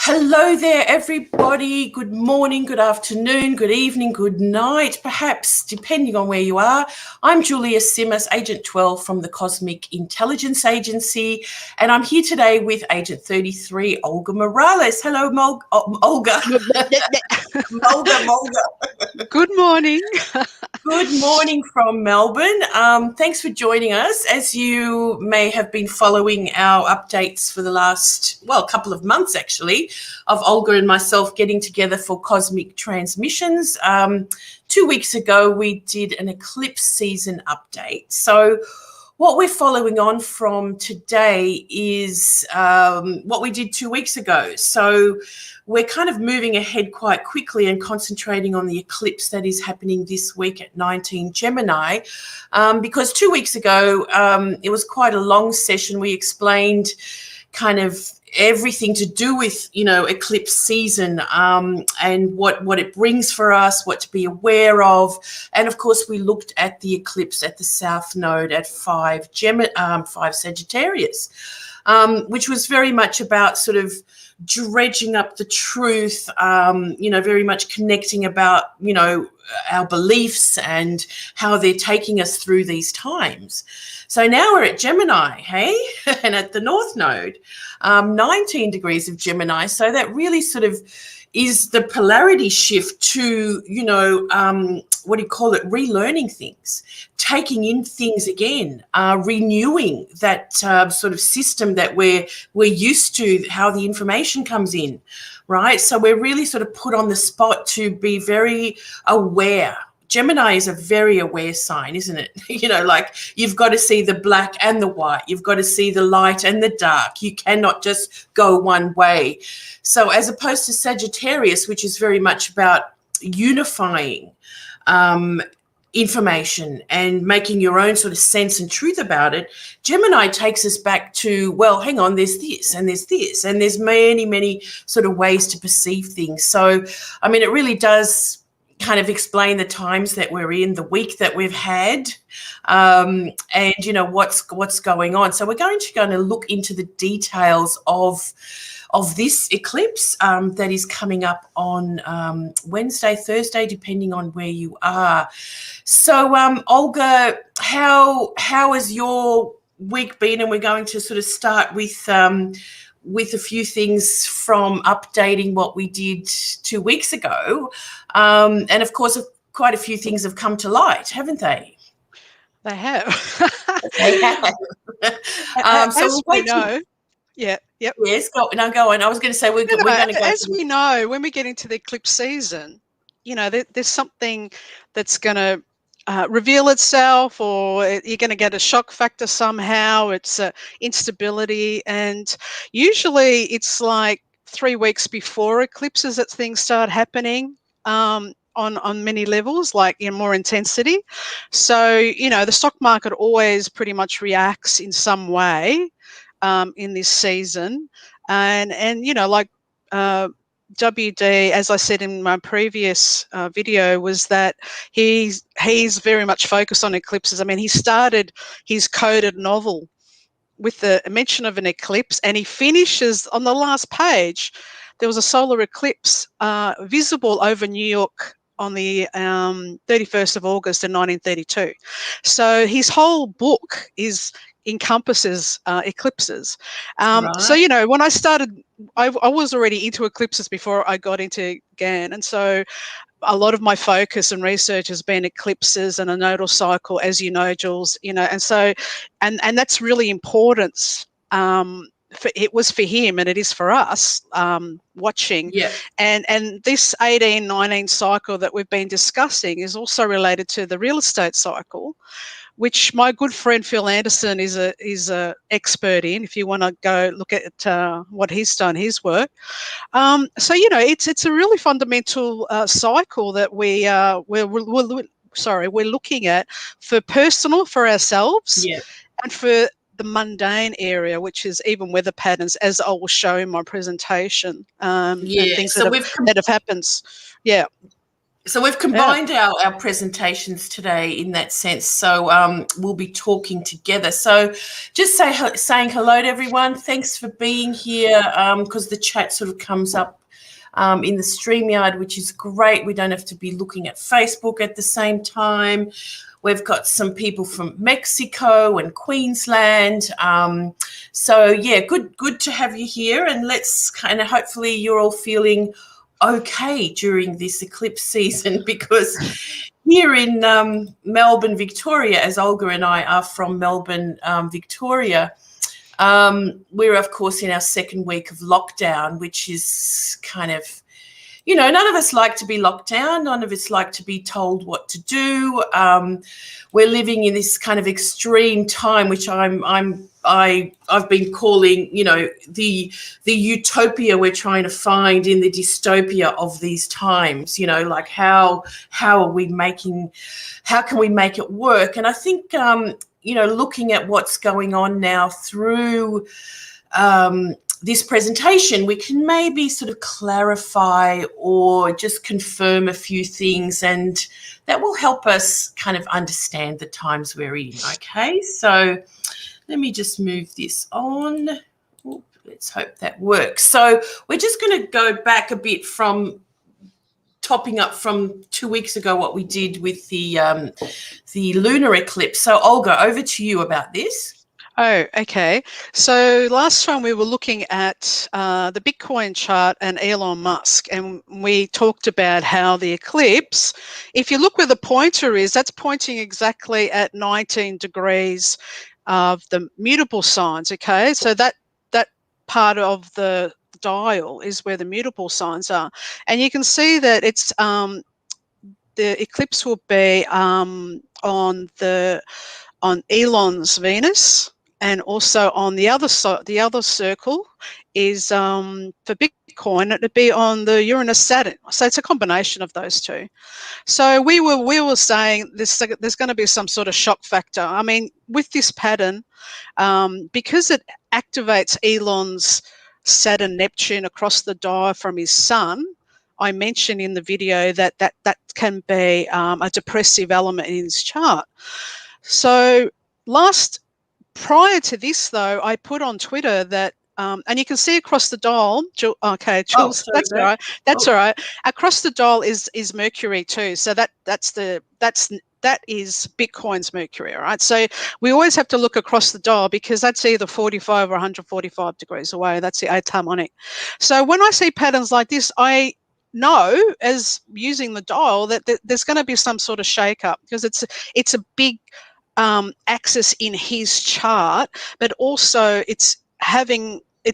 Hello there, everybody. Good morning, good afternoon, good evening, good night, perhaps, depending on where you are. I'm Julia Simas, Agent 12 from the Cosmic Intelligence Agency, and I'm here today with Agent 33, Olga Morales. Hello, Olga. Molga. Good morning. Good morning from Melbourne. Thanks for joining us. As you may have been following our updates for the last, couple of months actually, of Olga and myself getting together for cosmic transmissions. 2 weeks ago, we did an eclipse season update. So what we're following on from today is what we did 2 weeks ago. So we're kind of moving ahead quite quickly and concentrating on the eclipse that is happening this week at 19 Gemini, because 2 weeks ago, it was quite a long session. We explained kind of everything to do with, eclipse season, and what it brings for us, what to be aware of. And of course, we looked at the eclipse at the South Node at 5 Sagittarius, which was very much about sort of dredging up the truth, very much connecting about, our beliefs and how they're taking us through these times. So now we're at Gemini, hey? And at the North Node, 19 degrees of Gemini. So that really sort of is the polarity shift to, relearning things, taking in things again, renewing that sort of system that we're used to, how the information comes in, right? So we're really sort of put on the spot to be very aware. Gemini is a very aware sign, isn't it? Like you've got to see the black and the white. You've got to see the light and the dark. You cannot just go one way. So as opposed to Sagittarius, which is very much about unifying information and making your own sort of sense and truth about it, Gemini takes us back to, well, hang on, there's this and there's this and there's many, many sort of ways to perceive things. So, I mean, it really does kind of explain the times that we're in, the week that we've had, and what's going on. So we're going to look into the details of this eclipse that is coming up on Wednesday, Thursday, depending on where you are. So Olga, how has your week been? And we're going to sort of start with a few things from updating what we did 2 weeks ago. And of course, quite a few things have come to light, haven't they? They have. They have. As we know. Yeah. Yep. Yes, go on. I was going to say we're going to go. As we know, when we get into the eclipse season, there's something that's going to reveal itself, or you're going to get a shock factor somehow. It's instability, and usually it's like 3 weeks before eclipses that things start happening on many levels, like in more intensity. So the stock market always pretty much reacts in some way in this season, and WD, as I said in my previous video, was that he's very much focused on eclipses. I mean, he started his coded novel with the mention of an eclipse, and he finishes on the last page. There was a solar eclipse visible over New York on the 31st of August in 1932. So his whole book encompasses eclipses. Right. So, when I started, I was already into eclipses before I got into GAN. And so a lot of my focus and research has been eclipses and a nodal cycle, as you know, Jules, and so, and that's really important. It was for him, and it is for us watching. Yeah. And this 18-19 cycle that we've been discussing is also related to the real estate cycle, which my good friend Phil Anderson is a expert in. If you want to go look at what he's done, his work. So it's a really fundamental cycle that we're looking at for ourselves, Yeah. and for the mundane area, which is even weather patterns, as I will show in my presentation, and things that have happened. Yeah. So we've Yeah. combined our presentations today in that sense. So we'll be talking together. So just saying hello to everyone. Thanks for being here, because the chat sort of comes up in the StreamYard, which is great. We don't have to be looking at Facebook at the same time. We've got some people from Mexico and Queensland. So yeah, good to have you here. And let's kind of, hopefully you're all feeling okay during this eclipse season, because here in Melbourne, Victoria, as Olga and I are from Melbourne, Victoria, we're of course in our second week of lockdown, which is kind of, you know, none of us like to be locked down. None of us like to be told what to do. We're living in this kind of extreme time, which I've been calling, you know, the utopia we're trying to find in the dystopia of these times. You know, like how can we make it work? And I think, you know, looking at what's going on now through this presentation, we can maybe sort of clarify or just confirm a few things, and that will help us kind of understand the times we're in. Okay, so let me just move this on. Oop, let's hope that works. So we're just going to go back a bit from topping up from 2 weeks ago, what we did with the lunar eclipse. So Olga, over to you about this. Oh, okay. So last time we were looking at the Bitcoin chart and Elon Musk, and we talked about how the eclipse, if you look where the pointer is, that's pointing exactly at 19 degrees of the mutable signs, okay? So that part of the dial is where the mutable signs are. And you can see that it's the eclipse will be on Elon's Venus, and also on the other side, the other circle is for Bitcoin, it'd be on the Uranus Saturn. So it's a combination of those two. So we were saying this, there's going to be some sort of shock factor. I mean, with this pattern, because it activates Elon's Saturn Neptune across the dial from his sun, I mentioned in the video that can be a depressive element in his chart. So prior to this, though, I put on Twitter that, and you can see across the dial, okay, Jules, sorry, that's all right. That's all right. Across the dial is Mercury too. So that is Bitcoin's Mercury, all right? So we always have to look across the dial, because that's either 45 or 145 degrees away. That's the eighth harmonic. So when I see patterns like this, I know, as using the dial, that there's going to be some sort of shake-up, because it's a big axis in his chart, but also it's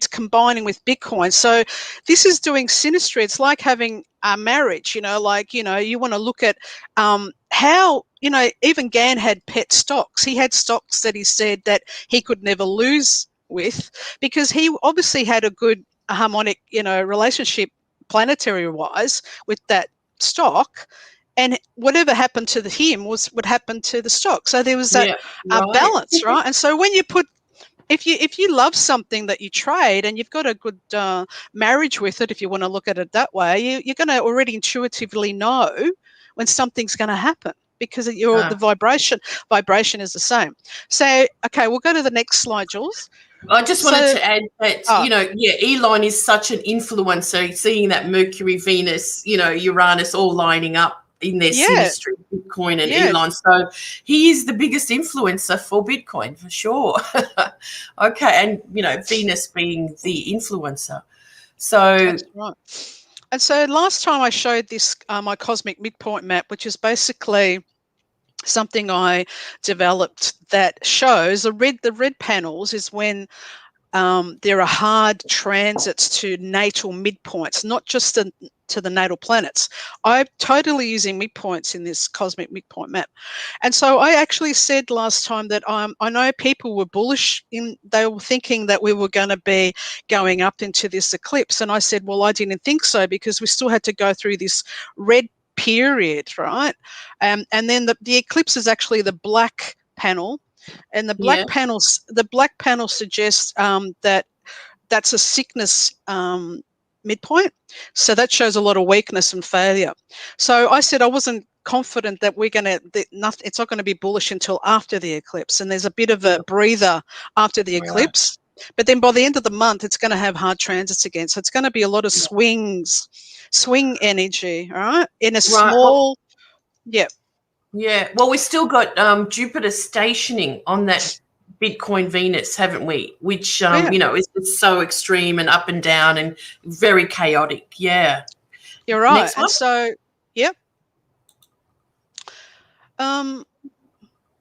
combining with Bitcoin. So this is doing synastry. It's like having a marriage, you know, like, you know, you want to look at how, you know, even Gann had pet stocks. He had stocks that he said that he could never lose with, because he obviously had a good harmonic, you know, relationship planetary wise with that stock, and whatever happened to him would happen to the stock. So there was that balance, right? And so when you put, if you love something that you trade and you've got a good marriage with it, if you want to look at it that way, you're going to already intuitively know when something's going to happen, because the vibration is the same. So, okay, we'll go to the next slide, Jules. I just wanted to add that, you know, Elon is such an influencer, seeing that Mercury, Venus, you know, Uranus all lining up in their synastry, Bitcoin and Elon. So he is the biggest influencer for Bitcoin, for sure. Okay. And, you know, Venus being the influencer. So that's right. And so last time I showed this, my cosmic midpoint map, which is basically something I developed that shows the red panels is when there are hard transits to natal midpoints, not just to the natal planets. I'm totally using midpoints in this cosmic midpoint map. And so I actually said last time that I know people were bullish. They were thinking that we were going to be going up into this eclipse. And I said, well, I didn't think so, because we still had to go through this red period, right? And then the eclipse is actually the black panel. And the black panel suggests that that's a sickness midpoint. So that shows a lot of weakness and failure. So I said I wasn't confident that it's not going to be bullish until after the eclipse, and there's a bit of a breather after the eclipse. But then by the end of the month, it's going to have hard transits again. So it's going to be a lot of swing energy, all right, in a small, Yeah. Well, we still got Jupiter stationing on that Bitcoin Venus, haven't we? Which, is so extreme and up and down and very chaotic. Yeah. You're right. Next one. And so, yep.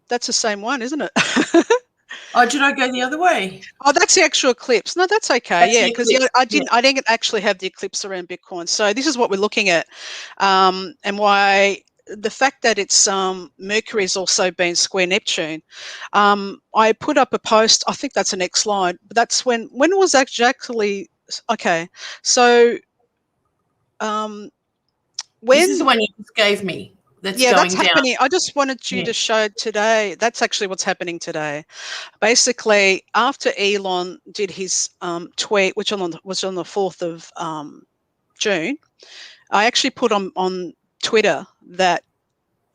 That's the same one, isn't it? Oh, did I go the other way? Oh, that's the actual eclipse. No, that's okay. Because I didn't actually have the eclipse around Bitcoin. So this is what we're looking at, and why the fact that it's Mercury has also been square Neptune. I put up a post. I think that's the next slide. But that's when was exactly okay. So when this is the one you just gave me. That's happening. I just wanted you to show today. That's actually what's happening today. Basically, after Elon did his tweet, which was on the 4th of June, I actually put on Twitter that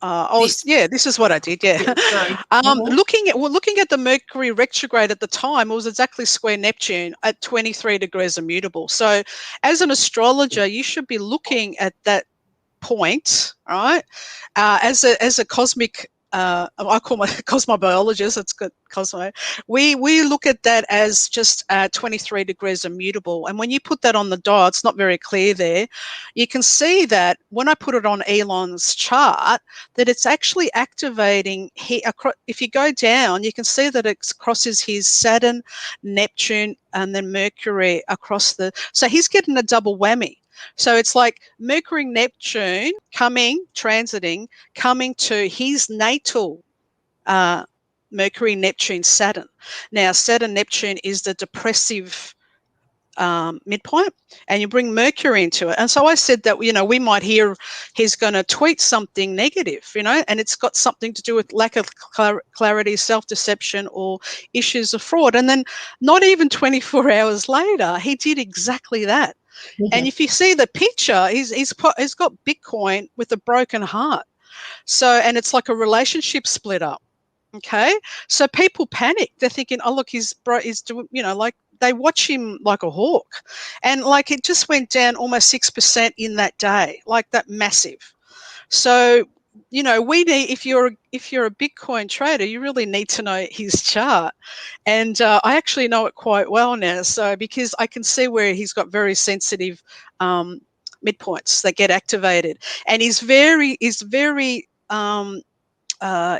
this is what I did. Looking at the Mercury retrograde at the time, it was exactly square Neptune at 23 degrees immutable. So, as an astrologer, you should be looking at that point, right? As a cosmic, I call my cosmobiologist. It's good, Cosmo. We look at that as just 23 degrees immutable, and when you put that on the dial, it's not very clear there. You can see that when I put it on Elon's chart, that it's actually activating. If you go down, you can see that it crosses his Saturn, Neptune, and then Mercury across the. So he's getting a double whammy. So it's like Mercury, Neptune coming to his natal Mercury, Neptune, Saturn. Now, Saturn, Neptune is the depressive midpoint, and you bring Mercury into it. And so I said that, we might hear he's going to tweet something negative, and it's got something to do with lack of clarity, self-deception, or issues of fraud. And then not even 24 hours later, he did exactly that. And if you see the picture, he's got Bitcoin with a broken heart. So, and it's like a relationship split up. Okay. So people panic. They're thinking, oh, look, he's doing, like they watch him like a hawk. And like it just went down almost 6% in that day, like that massive. So, we need, if you're a Bitcoin trader, you really need to know his chart. And I actually know it quite well now. So because I can see where he's got very sensitive midpoints that get activated, and he's very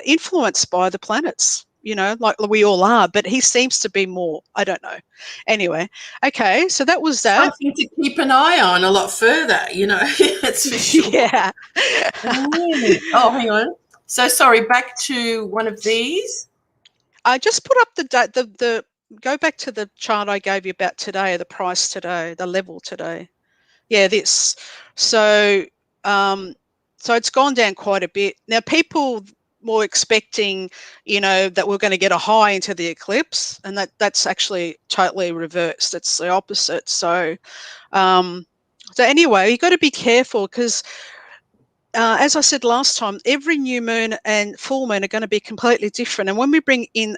influenced by the planets, like we all are, but he seems to be more. I don't know. Anyway, okay, so that was that. Something to keep an eye on a lot further, that's for sure. Yeah. Oh, hang on. So sorry, back to one of these. I just put up the go back to the chart I gave you about today, the price today, the level today. Yeah, this. So so it's gone down quite a bit. Now people were expecting, that we're going to get a high into the eclipse, and that's actually totally reversed. It's the opposite. So anyway, you've got to be careful because as I said last time, every new moon and full moon are going to be completely different. And when we bring in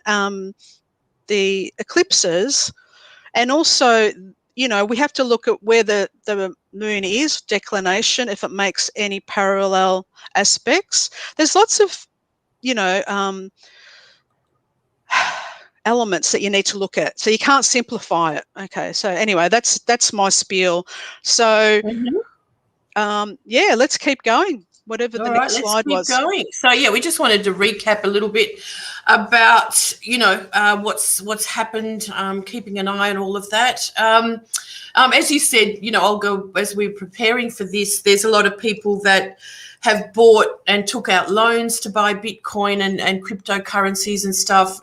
the eclipses, and also, we have to look at where the moon is, declination, if it makes any parallel aspects. There's lots of, elements that you need to look at. So you can't simplify it. Okay. So anyway, that's my spiel. So let's keep going. Whatever the next slide was. Let's keep going. So we just wanted to recap a little bit about what's happened, keeping an eye on all of that. As you said, Olga, as we're preparing for this, there's a lot of people that have bought and took out loans to buy Bitcoin and cryptocurrencies and stuff,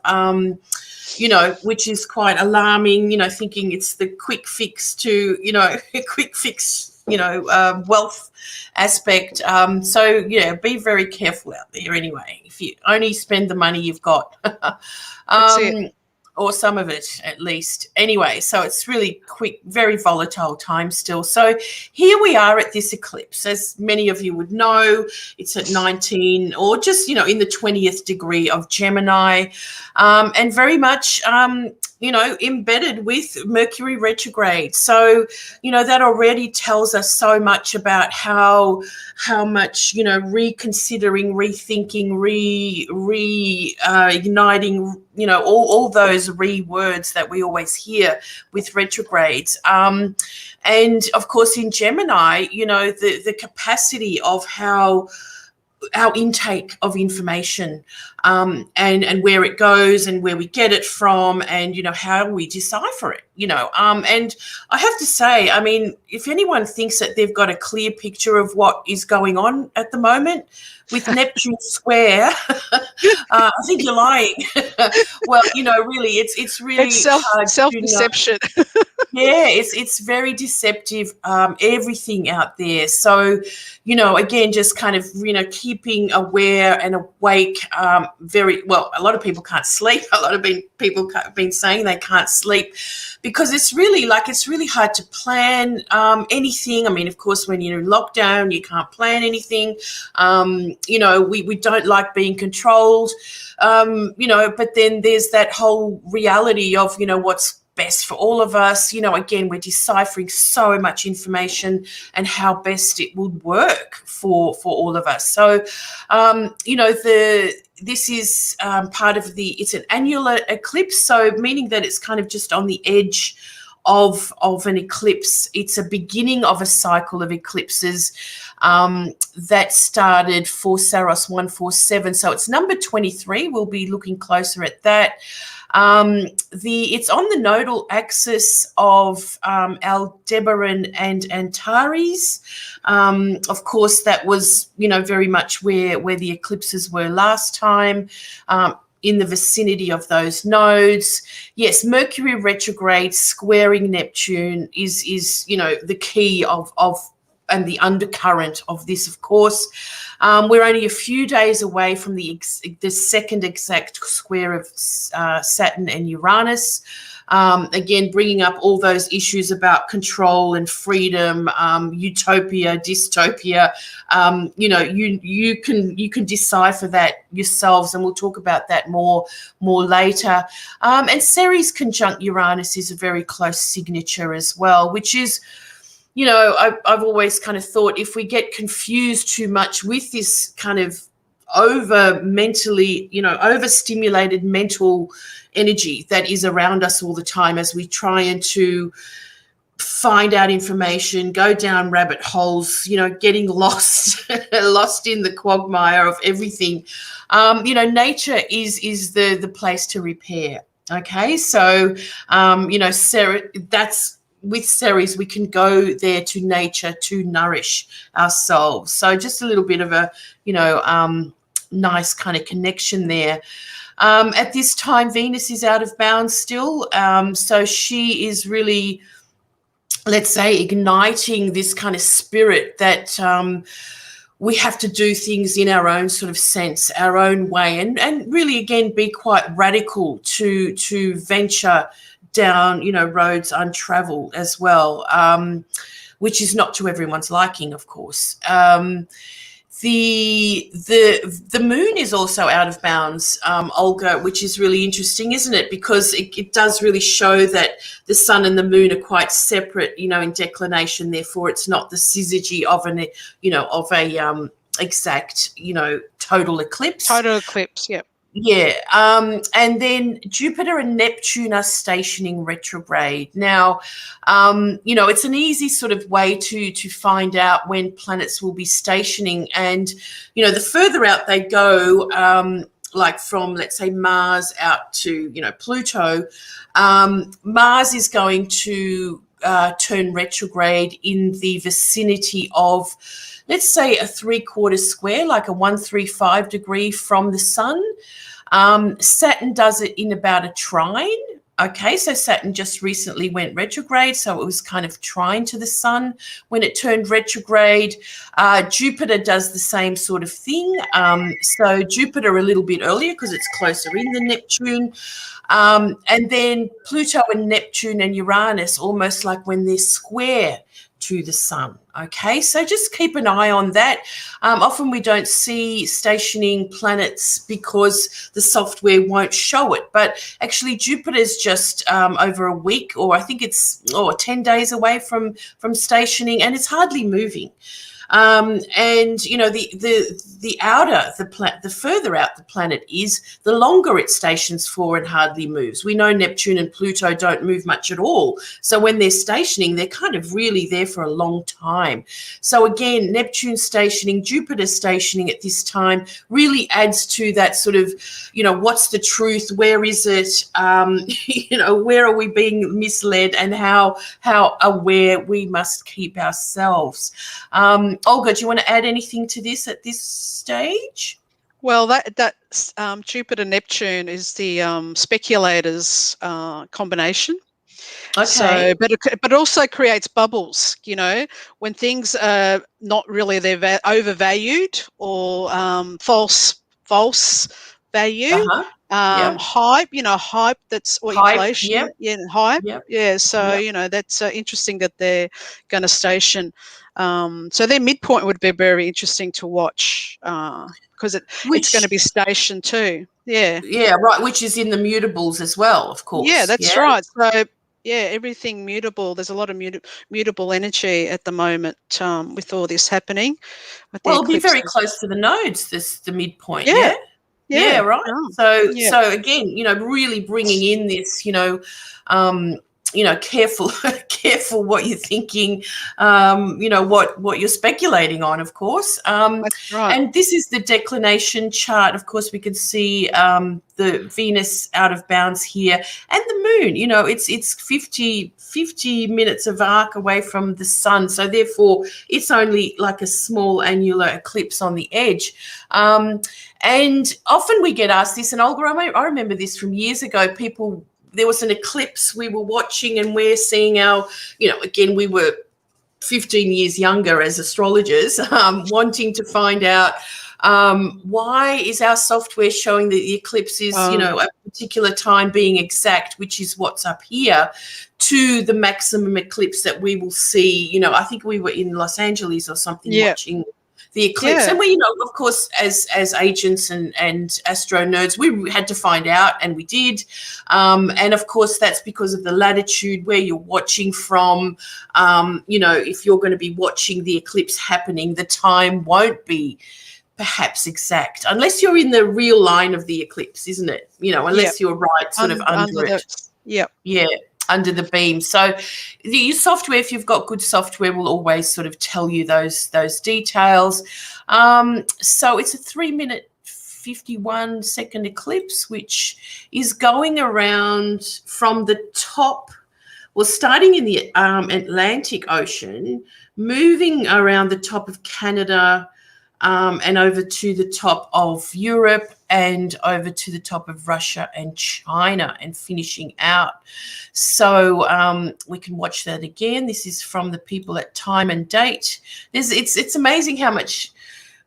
which is quite alarming, thinking it's the quick fix to, wealth aspect. Be very careful out there anyway. If you only spend the money you've got. That's it. or some of it at least. Anyway, so it's really quick, very volatile time still. So here we are at this eclipse. As many of you would know, it's at 19 or just, in the 20th degree of Gemini, and very much, embedded with Mercury retrograde. So, that already tells us so much about how much, reconsidering, rethinking, igniting, all those words that we always hear with retrogrades. And of course, in Gemini, the capacity of how our intake of information, and where it goes and where we get it from, and how we decipher it, and I have to say, I mean, if anyone thinks that they've got a clear picture of what is going on at the moment with Neptune square, I think you're lying. Well, really, it's really self-deception. Yeah, it's very deceptive, everything out there. So, again, just kind of, keeping aware and awake, very well. A lot of people can't sleep. A lot of people have been saying they can't sleep because it's really hard to plan anything. I mean, of course, when you're in lockdown, you can't plan anything. We don't like being controlled, but then there's that whole reality of, what's best for all of us. Again, we're deciphering so much information and how best it would work for all of us. So, this is part of it's an annular eclipse, so meaning that it's kind of just on the edge of an eclipse. It's a beginning of a cycle of eclipses that started for Saros 147. So it's number 23. We'll be looking closer at that. It's on the nodal axis of Aldebaran and Antares. Of course, that was, very much where the eclipses were last time, in the vicinity of those nodes. Yes, Mercury retrograde squaring Neptune is the key of and the undercurrent of this, of course. We're only a few days away from the second exact square of Saturn and Uranus. Again, bringing up all those issues about control and freedom, utopia, dystopia. You can decipher that yourselves, and we'll talk about that more later. And Ceres conjunct Uranus is a very close signature as well, which is, I've always kind of thought, if we get confused too much with this kind of overstimulated mental energy that is around us all the time as we try and to find out information, go down rabbit holes, getting lost in the quagmire of everything. Nature is the place to repair. Okay, so that's. With Ceres, we can go there to nature to nourish ourselves. So just a little bit of a, nice kind of connection there. At this time, Venus is out of bounds still. So she is really, let's say, igniting this kind of spirit that we have to do things in our own sort of sense, our own way, and really, again, be quite radical to venture down, roads untraveled as well, which is not to everyone's liking, of course. The moon is also out of bounds, Olga, which is really interesting, isn't it? Because it does really show that the sun and the moon are quite separate, in declination. Therefore, it's not the syzygy of a exact, total eclipse. Total eclipse, yep. Yeah, and then Jupiter and Neptune are stationing retrograde. Now, it's an easy sort of way to find out when planets will be stationing. And, the further out they go, like from, let's say, Mars out to, Pluto, Mars is going to turn retrograde in the vicinity of, let's say, a 3/4 square, like a 135 degree from the sun. Saturn does it in about a trine Okay, so Saturn just recently went retrograde, so it was kind of trine to the sun when it turned retrograde. Jupiter does the same sort of thing. So Jupiter a little bit earlier because it's closer in than Neptune. And then Pluto and Neptune and Uranus almost like when they're square to the sun. Okay, so just keep an eye on that. Often we don't see stationing planets because the software won't show it, but actually Jupiter's just over a week, or I think it's 10 days away from stationing, and it's hardly moving. And you know, the outer the further out the planet is, the longer it stations for and hardly moves. We know Neptune and Pluto don't move much at all, so when they're stationing, they're kind of really there for a long time. So again, Neptune stationing, Jupiter stationing at this time really adds to that sort of, you know, what's the truth? Where is it? You know, where are we being misled, and how aware we must keep ourselves. Olga, do you want to add anything to this at this stage? Well, that Jupiter Neptune is the speculators combination. Okay. So, but it also creates bubbles. You know, when things are not really they're overvalued or false value. Yep. Hype, you know, hype that's or Hype, inflation. yep. Yeah, hype. Yep. Yeah. So, Yep. you know, that's interesting that they're going to station. So their midpoint would be very interesting to watch because it's going to be stationed too. Yeah. Yeah, right, which is in the mutables as well, of course. Yeah, that's right. So yeah, everything mutable. There's a lot of mutable energy at the moment with all this happening. Well, it'll be very close to the nodes, the midpoint, yeah? Yeah, right. Oh, so again, you know, really bringing in this, you know, careful what you're thinking, you know, what you're speculating on, of course. that's right. And this is the declination chart. Of course, we can see the Venus out of bounds here, and the moon, you know, it's 50 minutes of arc away from the sun. So therefore, it's only like a small annular eclipse on the edge. And often we get asked this, and Olga, I remember this from years ago, there was an eclipse we were watching, and we're seeing our, you know, again, we were 15 years younger as astrologers, wanting to find out why is our software showing that the eclipse is, you know, a particular time being exact, which is what's up here, to the maximum eclipse that we will see. You know, I think we were in Los Angeles or something watching the eclipse. And we, you know, of course, as agents and astro nerds, we had to find out, and we did. And of course, that's because of the latitude where you're watching from. You know, if you're going to be watching the eclipse happening, the time won't be perhaps exact unless you're in the real line of the eclipse, isn't it? You know, unless you're right sort of under it. Under the beam. So your software, if you've got good software, will always sort of tell you those details. So it's a 3-minute 51-second eclipse, which is going around from the top, well, starting in the Atlantic Ocean, moving around the top of Canada, and over to the top of Europe, and over to the top of Russia and China, and finishing out. So we can watch that again. This is from the people at Time and Date. It's amazing how much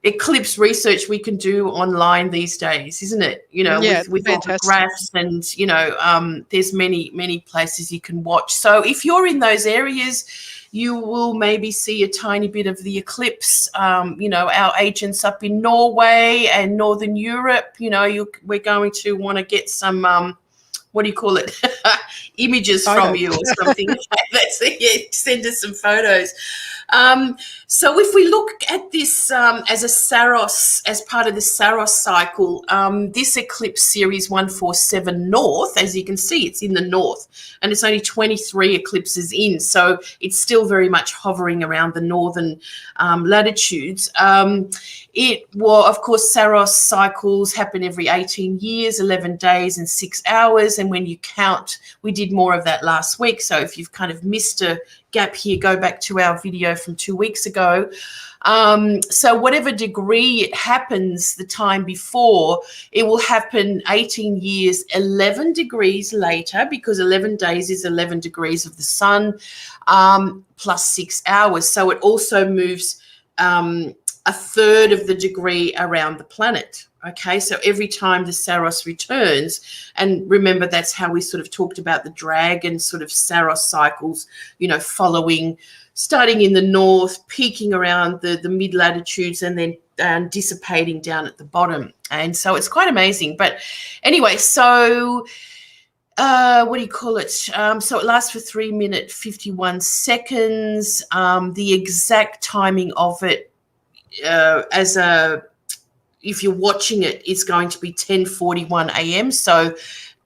eclipse research we can do online these days, isn't it? You know, with all the graphs, and, you know, there's many places you can watch. So if you're in those areas, you will maybe see a tiny bit of the eclipse. You know, our agents up in Norway and Northern Europe, you know, we're going to want to get some, what do you call it, images from you or something. Send us some photos. So if we look at this as a Saros, as part of the Saros cycle, this eclipse series 147 North, as you can see, it's in the north, and it's only 23 eclipses in, so it's still very much hovering around the northern latitudes. Of course, Saros cycles happen every 18 years, 11 days and 6 hours, and when you count, we did more of that last week. So if you've kind of missed a gap here, go back to our video from 2 weeks ago. So whatever degree it happens the time before, it will happen 18 years, 11 degrees later, because 11 days is 11 degrees of the sun, plus 6 hours. So it also moves a third of the degree around the planet. Okay, so every time the Saros returns, and remember that's how we sort of talked about the dragon sort of Saros cycles, you know, following, starting in the north, peaking around the mid-latitudes, and then dissipating down at the bottom. And so it's quite amazing. But anyway, so what do you call it? So it lasts for 3 minutes, 51 seconds. The exact timing of it, if you're watching it, it's going to be 10:41 a.m. So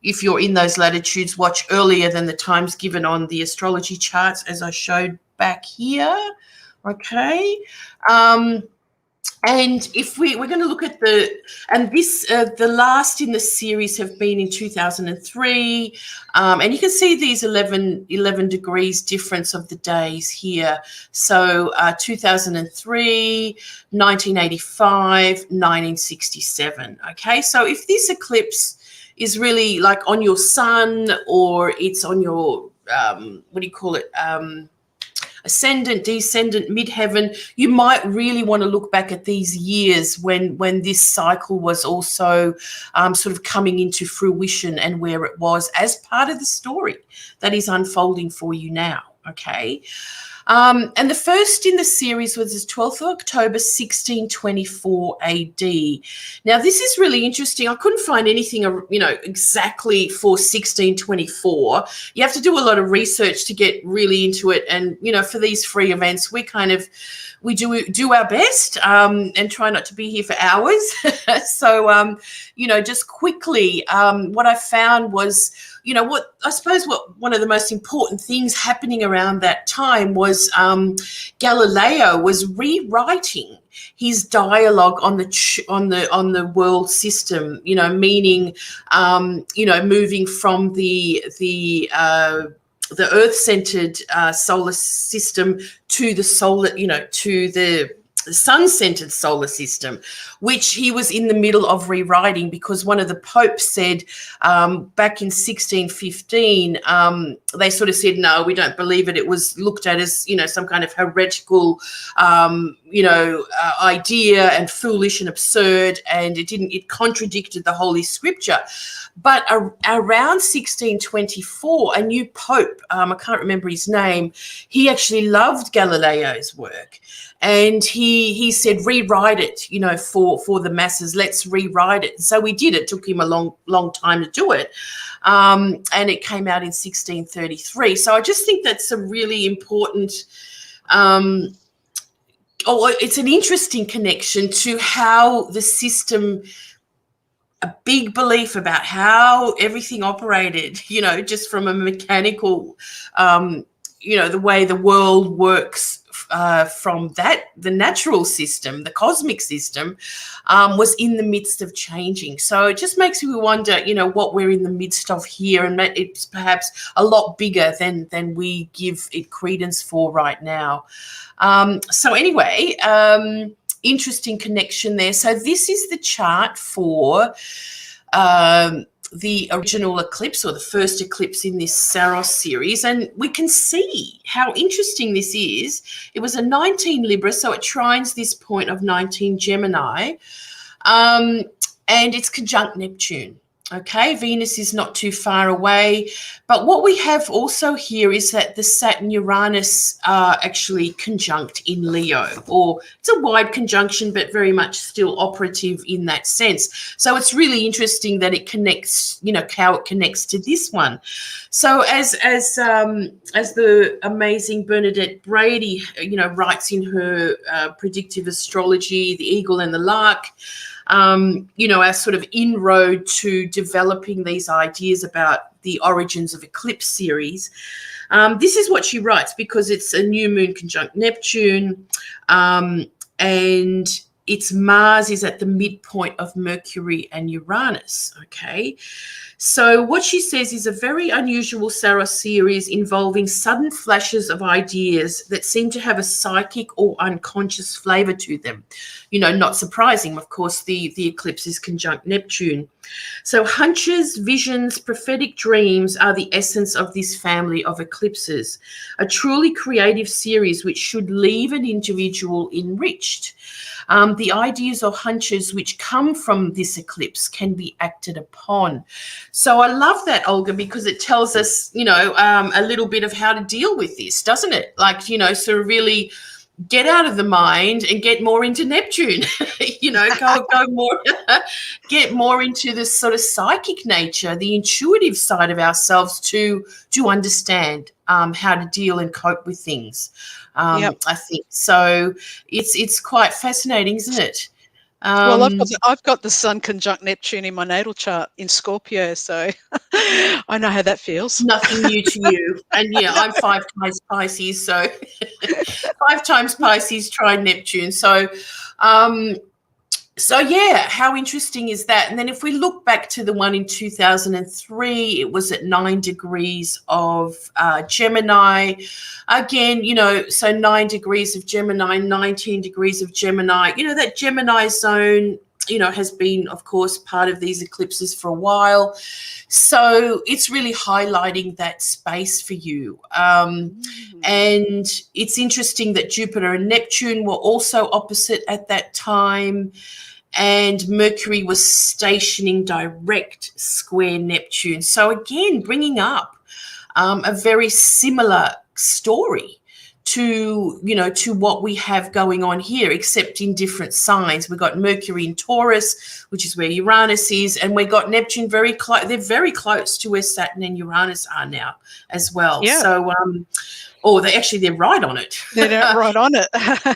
if you're in those latitudes, watch earlier than the times given on the astrology charts, as I showed back here. Okay. And if we're going to look at the last in the series have been in 2003, and you can see these 11 degrees difference of the days here. So 2003, 1985, 1967. Okay, so if this eclipse is really like on your sun, or it's on your what do you call it? Ascendant, descendant, midheaven, you might really want to look back at these years when this cycle was also sort of coming into fruition, and where it was as part of the story that is unfolding for you now. Okay. And the first in the series was the 12th of October, 1624 AD. Now, this is really interesting. I couldn't find anything, you know, exactly for 1624. You have to do a lot of research to get really into it. And, you know, for these free events, we do our best and try not to be here for hours. So, you know, just quickly, what I found was, you know, what one of the most important things happening around that time was Galileo was rewriting his dialogue on the world system. You know, meaning, you know, moving from the Earth-centered solar system to the solar, you know, to the sun-centered solar system, which he was in the middle of rewriting, because one of the popes said back in 1615, they sort of said, no, we don't believe it. It was looked at as, you know, some kind of heretical, you know, idea, and foolish and absurd, and it contradicted the Holy Scripture. But around 1624, a new pope, I can't remember his name, he actually loved Galileo's work. And he said, rewrite it, you know, for the masses. Let's rewrite it. So we did. It took him a long time to do it. And it came out in 1633. So I just think that's a really important, it's an interesting connection to how the system, a big belief about how everything operated, you know, just from a mechanical, you know, the way the world works, from the natural system, the cosmic system, was in the midst of changing. So it just makes me wonder, you know, what we're in the midst of here, and it's perhaps a lot bigger than we give it credence for right now. So anyway, interesting connection there. So this is the chart for the original eclipse, or the first eclipse in this Saros series, and we can see how interesting this is. It was a 19 Libra, so it trines this point of 19 Gemini, and it's conjunct Neptune. Okay, Venus is not too far away. But what we have also here is that the Saturn Uranus are actually conjunct in Leo, or it's a wide conjunction, but very much still operative in that sense. So it's really interesting that it connects, you know, how it connects to this one. So as the amazing Bernadette Brady, you know, writes in her predictive astrology, the Eagle and the Lark, you know, our sort of inroad to developing these ideas about the origins of eclipse series. This is what she writes, because it's a new moon conjunct Neptune, and its Mars is at the midpoint of Mercury and Uranus, okay? So what she says is a very unusual Saros series involving sudden flashes of ideas that seem to have a psychic or unconscious flavor to them. You know, not surprising, of course, the eclipse is conjunct Neptune. So hunches, visions, prophetic dreams are the essence of this family of eclipses, a truly creative series which should leave an individual enriched. The ideas or hunches which come from this eclipse can be acted upon. So I love that, Olga, because it tells us, you know, a little bit of how to deal with this, doesn't it? Like, you know, sort of really get out of the mind and get more into Neptune, you know, go more, get more into this sort of psychic nature, the intuitive side of ourselves to understand how to deal and cope with things. Yep. I think so. It's quite fascinating, isn't it? Well, I've got the Sun conjunct Neptune in my natal chart in Scorpio, so I know how that feels. Nothing new to you. And yeah, I'm 5 times Pisces, so 5 times Pisces trine Neptune. So yeah, how interesting is that? And then if we look back to the one in 2003, it was at 9 degrees of Gemini. Again, you know, so 9 degrees of Gemini, 19 degrees of Gemini. You know, that Gemini zone, you know, has been, of course, part of these eclipses for a while. So it's really highlighting that space for you. And it's interesting that Jupiter and Neptune were also opposite at that time. And Mercury was stationing direct square Neptune. So again, bringing up a very similar story to, you know, to what we have going on here, except in different signs. We've got Mercury in Taurus, which is where Uranus is, and we got Neptune very close. They're very close to where Saturn and Uranus are now as well. Yeah. So, they're right on it. They're right on it.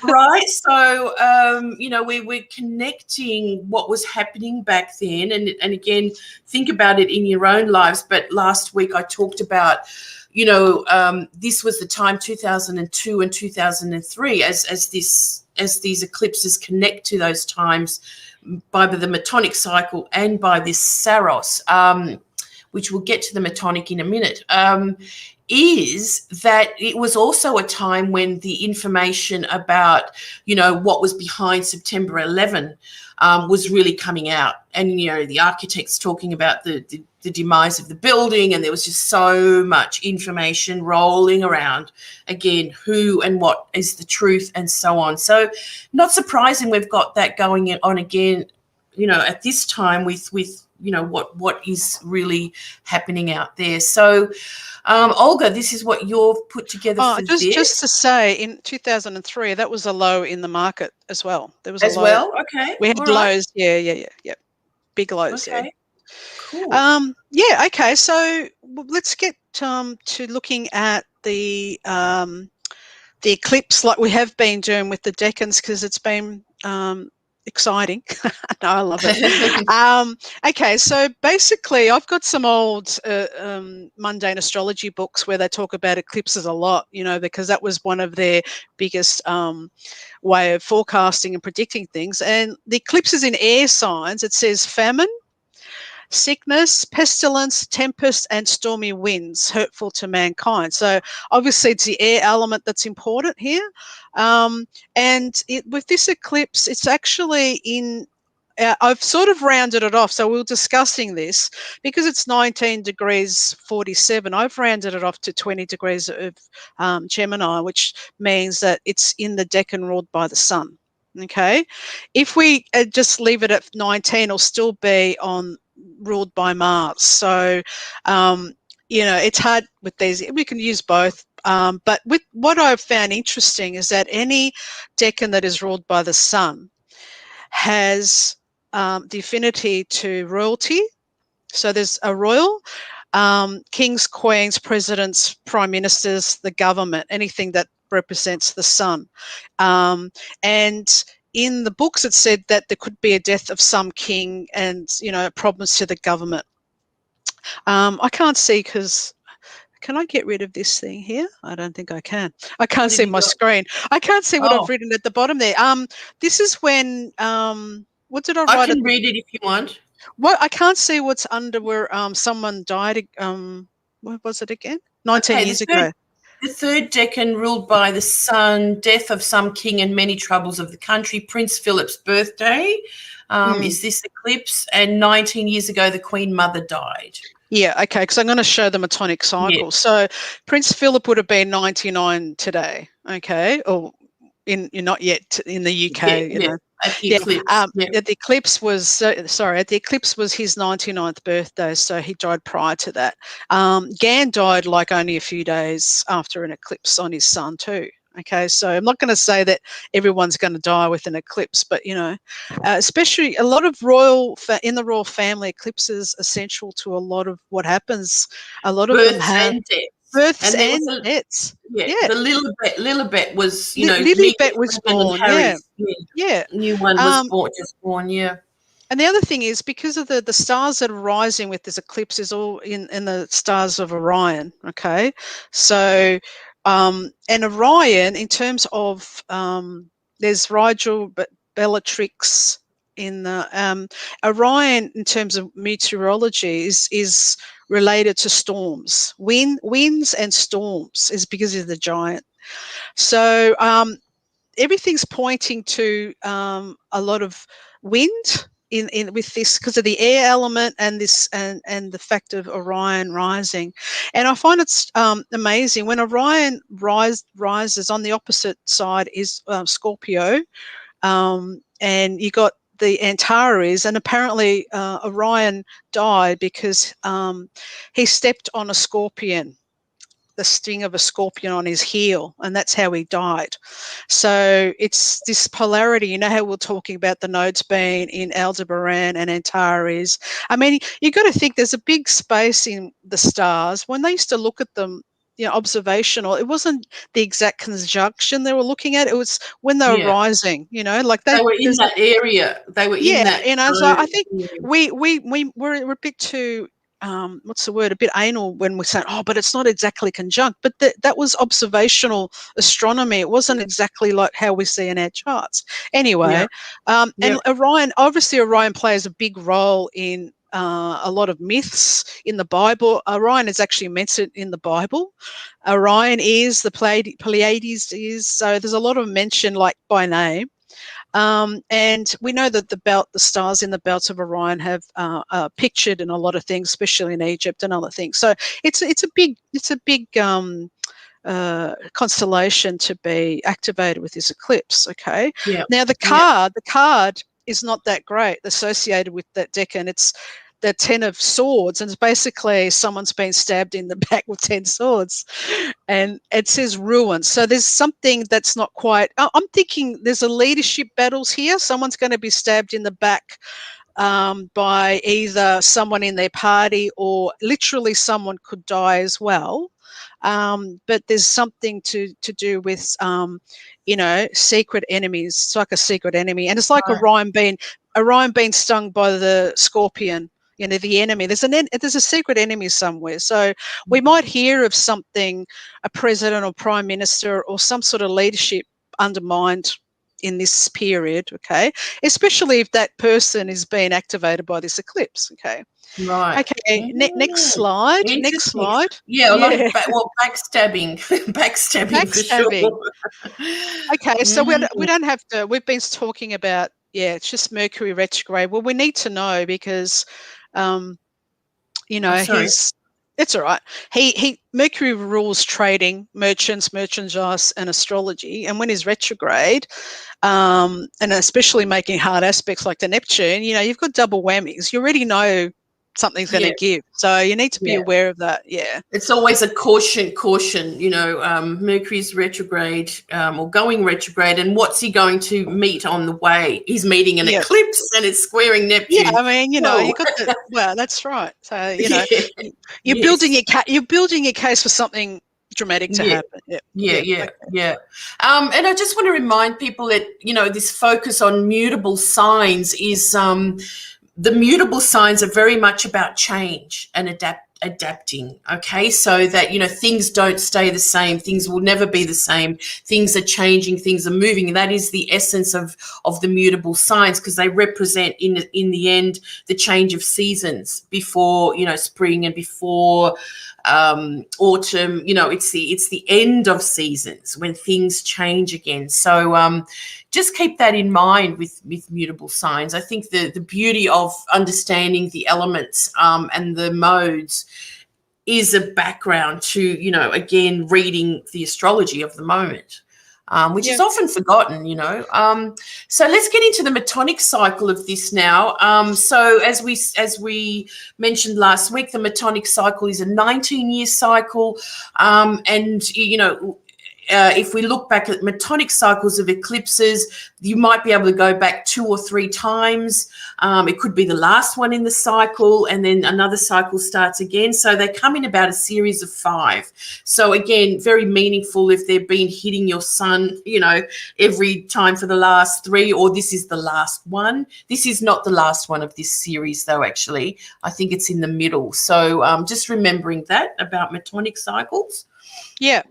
Right. So, you know, we're connecting what was happening back then. And again, think about it in your own lives. But last week I talked about, you know, this was the time 2002 and 2003 as these eclipses connect to those times by the Metonic cycle and by this Saros, which we'll get to the Metonic in a minute, is that it was also a time when the information about, you know, what was behind September 11 was really coming out. And, you know, the architects talking about the demise of the building, and there was just so much information rolling around, again, who and what is the truth and so on. So not surprising we've got that going on again, you know, at this time with you know, what is really happening out there. So, Olga, this is what you've put together for this. Just to say, in 2003, that was a low in the market as well. There was as a low. Well, okay. We had lows, yeah. Big lows, okay. yeah. Cool. Yeah, okay. So let's get to looking at the eclipse like we have been doing with the decans, because it's been exciting. No, I love it. Okay, so basically I've got some old mundane astrology books where they talk about eclipses a lot, you know, because that was one of their biggest way of forecasting and predicting things. And the eclipses in air signs, it says famine, sickness, pestilence, tempest, and stormy winds hurtful to mankind. So obviously it's the air element that's important here. With this eclipse, it's actually in, I've sort of rounded it off. So we were discussing this because it's 19 degrees 47. I've rounded it off to 20 degrees of Gemini, which means that it's in the decan ruled by the sun. Okay. If we just leave it at 19, it'll still be ruled by Mars. So, you know, it's hard with these. We can use both. But with what I've found interesting is that any decan that is ruled by the sun has the affinity to royalty. So there's a royal, kings, queens, presidents, prime ministers, the government, anything that represents the sun. And in the books, it said that there could be a death of some king and, you know, problems to the government. I can't see because can I get rid of this thing here? I don't think I can. I can't What have see you my got? screen. I can't see what Oh, I've written at the bottom there. This is when what did I I write at can the read it if you want. what I can't see what's under where someone died what was it again? 19 Okay, years ago. the third decan ruled by the sun, death of some king and many troubles of the country, Prince Philip's birthday is this eclipse, and 19 years ago the Queen Mother died. Yeah, okay, because I'm going to show the Metonic Cycle. Yeah. So Prince Philip would have been 99 today, okay, or not yet in the UK, you know. At the Yeah, eclipse. Yeah. at the eclipse was at the eclipse was his 99th birthday, so he died prior to that. Gan died like only a few days after an eclipse on his sun too. Okay, so I'm not going to say that everyone's going to die with an eclipse, but you know, especially a lot of in the royal family, eclipses essential to a lot of what happens. A lot of them Births have and deaths. births And there was and deaths. yeah, Yeah, the Lilibet was, meeting Lilibet was Meghan and born. Yeah, Harry's. Yeah. yeah. New one was just born, yeah. And the other thing is because of the stars that are rising with this eclipse is all in the stars of Orion. Okay, so and Orion in terms of there's Rigel, but Bellatrix in the Orion in terms of meteorology is related to storms, winds and storms is because of the giant. So everything's pointing to a lot of wind in with this because of the air element and this and the fact of Orion rising. And I find it's amazing when Orion rises on the opposite side is Scorpio, and you got the Antares, and apparently Orion died because he stepped on a scorpion, the sting of a scorpion on his heel, and that's how he died. So it's this polarity. You know how we're talking about the nodes being in Aldebaran and Antares. I mean, you got to think there's a big space in the stars. When they used to look at them, observational, it wasn't the exact conjunction they were looking at. It was when they were Yeah. rising. Like They were in that area. They were in yeah, that. so I think we're a bit too what's the word? A bit anal when we're saying, oh, but it's not exactly conjunct. But that was observational astronomy. It wasn't exactly like how we see in our charts. Anyway, and Orion plays a big role in a lot of myths in the Bible. Orion is actually mentioned in the Bible. Orion is the Pleiades is. So there's a lot of mention like by name. And we know that the stars in the belts of Orion have pictured in a lot of things, especially in Egypt and other things. So it's a big constellation to be activated with this eclipse. Okay. Yeah. Now the card is not that great associated with that decan. It's the 10 of swords, and it's basically someone's been stabbed in the back with 10 swords, and it says ruin. So there's something that's not quite. I'm thinking there's a leadership battles here. Someone's going to be stabbed in the back by either someone in their party, or literally someone could die as well. But there's something to do with secret enemies. It's like a secret enemy, and it's like Orion being stung by the scorpion. The enemy. There's a secret enemy somewhere. So we might hear of something, a president or prime minister or some sort of leadership undermined in this period, okay? Especially if that person is being activated by this eclipse, okay? Right. Okay, next slide. Next slide. Yeah, a lot of backstabbing. Backstabbing for sure. Okay, so we don't have to, we've been talking about, it's just Mercury retrograde. Well, we need to know because it's all right. Mercury rules trading, merchandise, and astrology. And when he's retrograde, and especially making hard aspects like the Neptune, you've got double whammies. You already know something's going to give, so you need to be aware of that. Yeah, it's always a caution. Mercury's retrograde or going retrograde, and what's he going to meet on the way? He's meeting an eclipse, and it's squaring Neptune. Yeah, I mean, you got well, that's right. So you're building your case for something dramatic to happen. Yeah. And I just want to remind people that this focus on mutable signs is. The mutable signs are very much about change and adapting, okay, so that, you know, things don't stay the same, things will never be the same, things are changing, things are moving. And that is the essence of the mutable signs, because they represent in the end the change of seasons before, you know, spring and before autumn. You know, it's the end of seasons when things change again. So just keep that in mind with mutable signs. I think the beauty of understanding the elements and the modes is a background to, you know, again, reading the astrology of the moment, which is often forgotten, you know. So let's get into the Metonic cycle of this now. So as we mentioned last week, the Metonic cycle is a 19-year cycle, and, you know, if we look back at Metonic cycles of eclipses, you might be able to go back 2 or 3 times. It could be the last one in the cycle, and then another cycle starts again. So they come in about a series of 5. So again, very meaningful if they've been hitting your sun, you know, every time for the last 3, or this is the last one. This is not the last one of this series, though, actually. I think it's in the middle. So just remembering that about Metonic cycles. Yeah.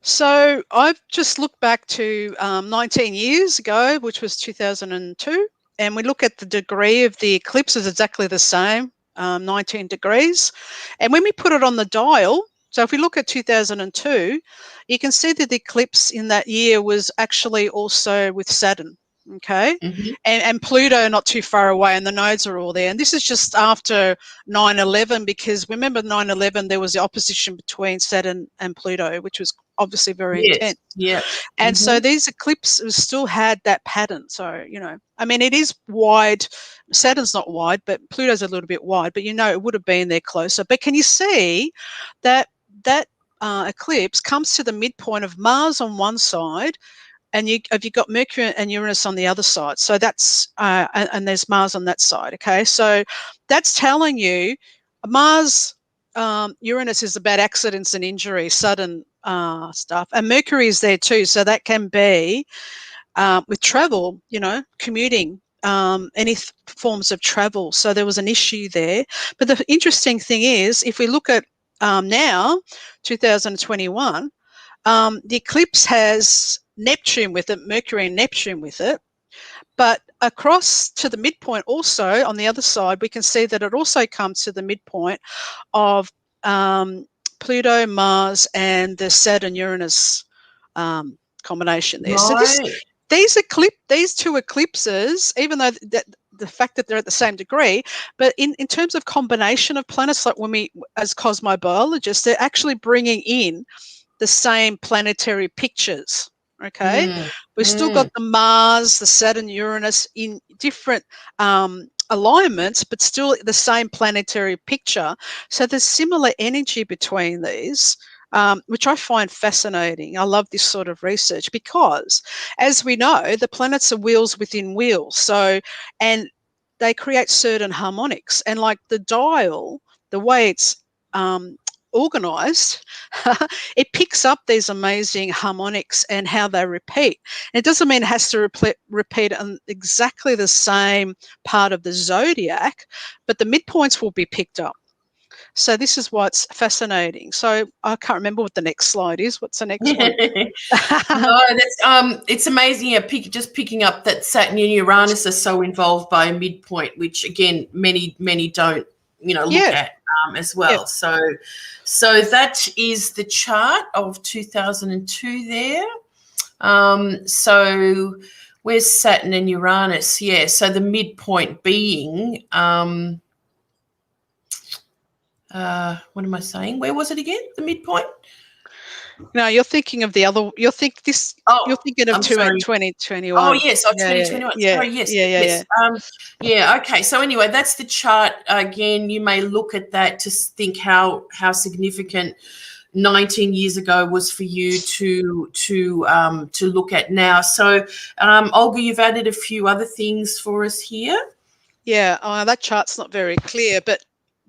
So I've just looked back to 19 years ago, which was 2002, and we look at the degree of the eclipse is exactly the same, 19 degrees. And when we put it on the dial, so if we look at 2002, you can see that the eclipse in that year was actually also with Saturn. Okay. And Pluto not too far away, and the nodes are all there. And this is just after 9/11, because remember 9/11, there was the opposition between Saturn and Pluto, which was obviously very intense. Yeah. And so these eclipses still had that pattern. So, you know, I mean, it is wide. Saturn's not wide, but Pluto's a little bit wide, but, you know, it would have been there closer. But can you see that eclipse comes to the midpoint of Mars on one side, and you've got Mercury and Uranus on the other side. So that's, and there's Mars on that side, okay? So that's telling you Mars, Uranus is about accidents and injury, sudden stuff. And Mercury is there too, so that can be with travel, you know, commuting, any forms of travel. So there was an issue there. But the interesting thing is, if we look at now, 2021, the eclipse has Neptune with it, Mercury and Neptune with it. But across to the midpoint also, on the other side, we can see that it also comes to the midpoint of Pluto, Mars, and the Saturn-Uranus combination there. Right. So these 2 eclipses, even though the fact that they're at the same degree, but in terms of combination of planets, like when we, as cosmobiologists, they're actually bringing in the same planetary pictures. Okay, we've still got the Mars, the Saturn, Uranus in different alignments, but still the same planetary picture. So there's similar energy between these, which I find fascinating. I love this sort of research because, as we know, the planets are wheels within wheels. So, and they create certain harmonics, and like the dial, the way it's organized, it picks up these amazing harmonics and how they repeat. It doesn't mean it has to repeat on exactly the same part of the zodiac, but the midpoints will be picked up. So this is why it's fascinating. So I can't remember what the next slide is. What's the next one? No, that's it's amazing. Yeah, just picking up that Saturn and Uranus are so involved by a midpoint, which again many don't, you know, look at as well. So that is the chart of 2002 there. So where's Saturn and Uranus? Yeah, so the midpoint being what am I saying? Where was it again? The midpoint? No, you're thinking of the other. You're thinking of 2021. Oh yes, 2021. Yeah, Sorry, yes, yeah. yes. Okay. So anyway, that's the chart. Again, you may look at that to think how significant 19 years ago was for you to look at now. So, Olga, you've added a few other things for us here. Yeah, that chart's not very clear, but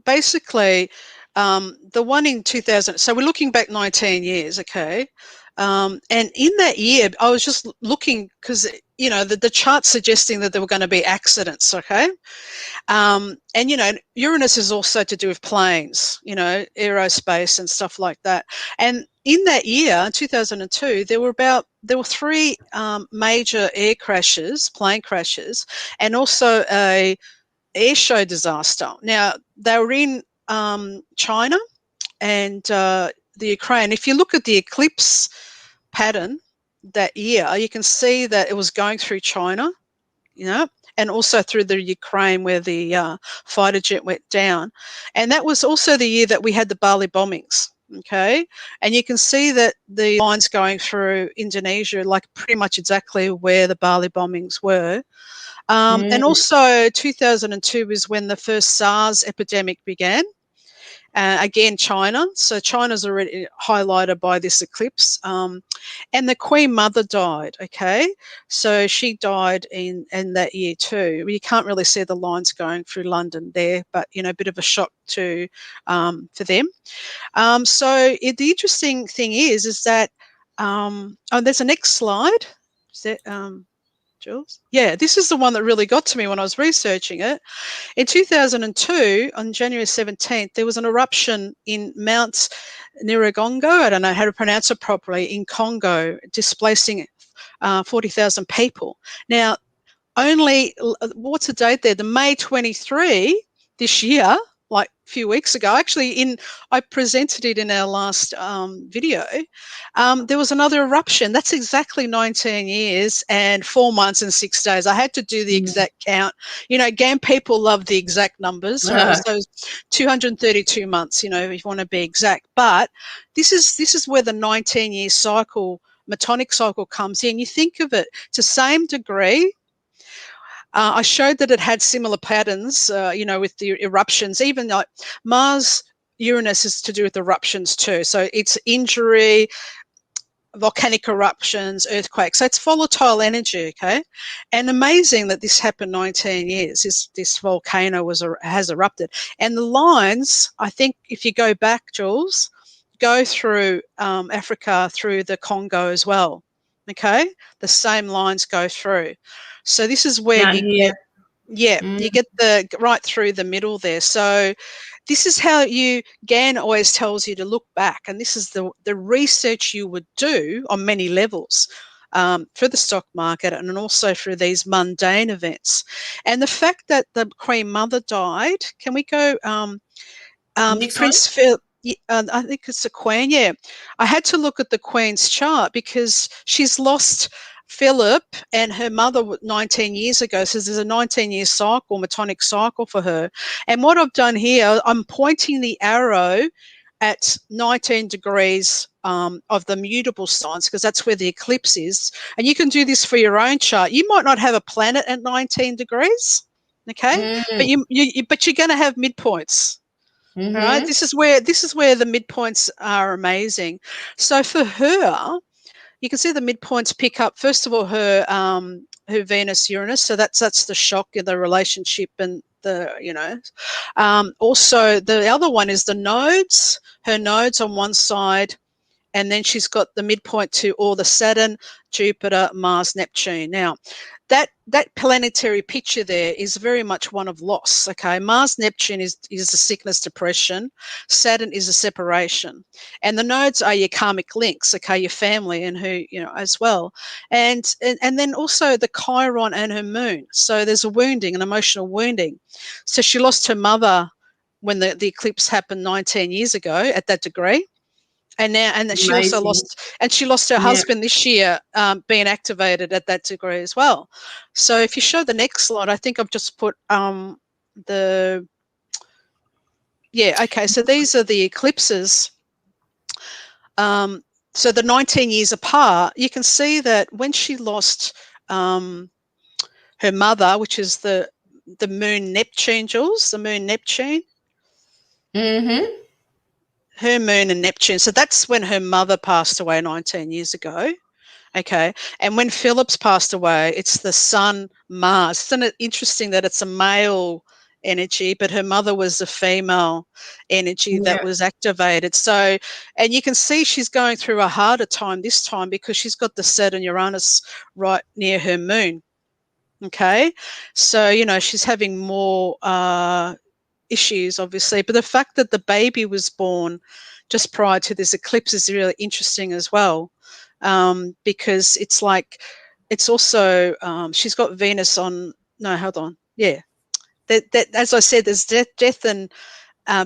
basically, the one in 2000. So we're looking back 19 years, okay. And in that year, I was just looking because, you know, the chart's suggesting that there were going to be accidents, okay? And, you know, Uranus is also to do with planes, you know, aerospace and stuff like that. And in that year, 2002, there were three major air crashes, plane crashes, and also a air show disaster. Now, they were in China and the Ukraine. If you look at the eclipse pattern that year, you can see that it was going through China, you know, and also through the Ukraine where the fighter jet went down. And that was also the year that we had the Bali bombings. Okay, and you can see that the lines going through Indonesia, like pretty much exactly where the Bali bombings were. And also 2002 is when the first SARS epidemic began. Again, China. So China's already highlighted by this eclipse. And the Queen Mother died, okay? So she died in that year too. You can't really see the lines going through London there, but, you know, a bit of a shock to for them. The interesting thing is that, there's a next slide. Is that, Jules? Yeah, this is the one that really got to me when I was researching it. In 2002, on January 17th, there was an eruption in Mount Nyiragongo, I don't know how to pronounce it properly, in Congo, displacing 40,000 people. Now, what's the date there? The May 23 this year, like a few weeks ago, actually I presented it in our last video. There was another eruption. That's exactly 19 years and 4 months and 6 days. I had to do the exact count. You know, again, people love the exact numbers, right? So 232 months, you know, if you want to be exact. But this is where the 19-year cycle, Metonic cycle, comes in. You think of it to same degree. I showed that it had similar patterns, you know, with the eruptions. Even like Mars, Uranus is to do with eruptions too. So it's injury, volcanic eruptions, earthquakes. So it's volatile energy, okay? And amazing that this happened 19 years. This volcano has erupted. And the lines, I think if you go back, Jules, go through Africa, through the Congo as well, okay? The same lines go through. So this is where you get the right through the middle there. So this is how GAN always tells you to look back, and this is the research you would do on many levels for the stock market and also for these mundane events. And the fact that the Queen Mother died, can we go Prince Philip? I think it's the Queen, yeah. I had to look at the Queen's chart because she's lost Philip and her mother 19 years ago. So there's a 19-year cycle, Metonic cycle for her. And what I've done here, I'm pointing the arrow at 19 degrees of the mutable signs because that's where the eclipse is. And you can do this for your own chart. You might not have a planet at 19 degrees, okay? But you're going to have midpoints. All right, this is where the midpoints are amazing. So for her, you can see the midpoints pick up first of all her Venus Uranus. So that's the shock in the relationship and the, you know. Also the other one is the nodes. Her nodes on one side, and then she's got the midpoint to all the Saturn, Jupiter, Mars, Neptune. Now, that planetary picture there is very much one of loss, okay? Mars, Neptune is a sickness, depression. Saturn is a separation. And the nodes are your karmic links, okay, your family and who, you know, as well. And then also the Chiron and her moon. So there's a wounding, an emotional wounding. So she lost her mother when the eclipse happened 19 years ago at that degree. And she also lost her husband this year, being activated at that degree as well. So if you show the next slide, I think I've just put so these are the eclipses. So the 19 years apart, you can see that when she lost her mother, which is the moon Neptune, Jules, the moon Neptune. Her moon and Neptune. So that's when her mother passed away 19 years ago. Okay. And when Philip's passed away, it's the sun Mars. Isn't it interesting that it's a male energy, but her mother was the female energy that Yeah. was activated. So, and you can see she's going through a harder time this time because she's got the Saturn Uranus right near her moon. Okay. So, you know, she's having more issues, obviously. But the fact that the baby was born just prior to this eclipse is really interesting as well, because it's like, it's also, she's got Venus on, no, hold on. Yeah. That as I said, there's death and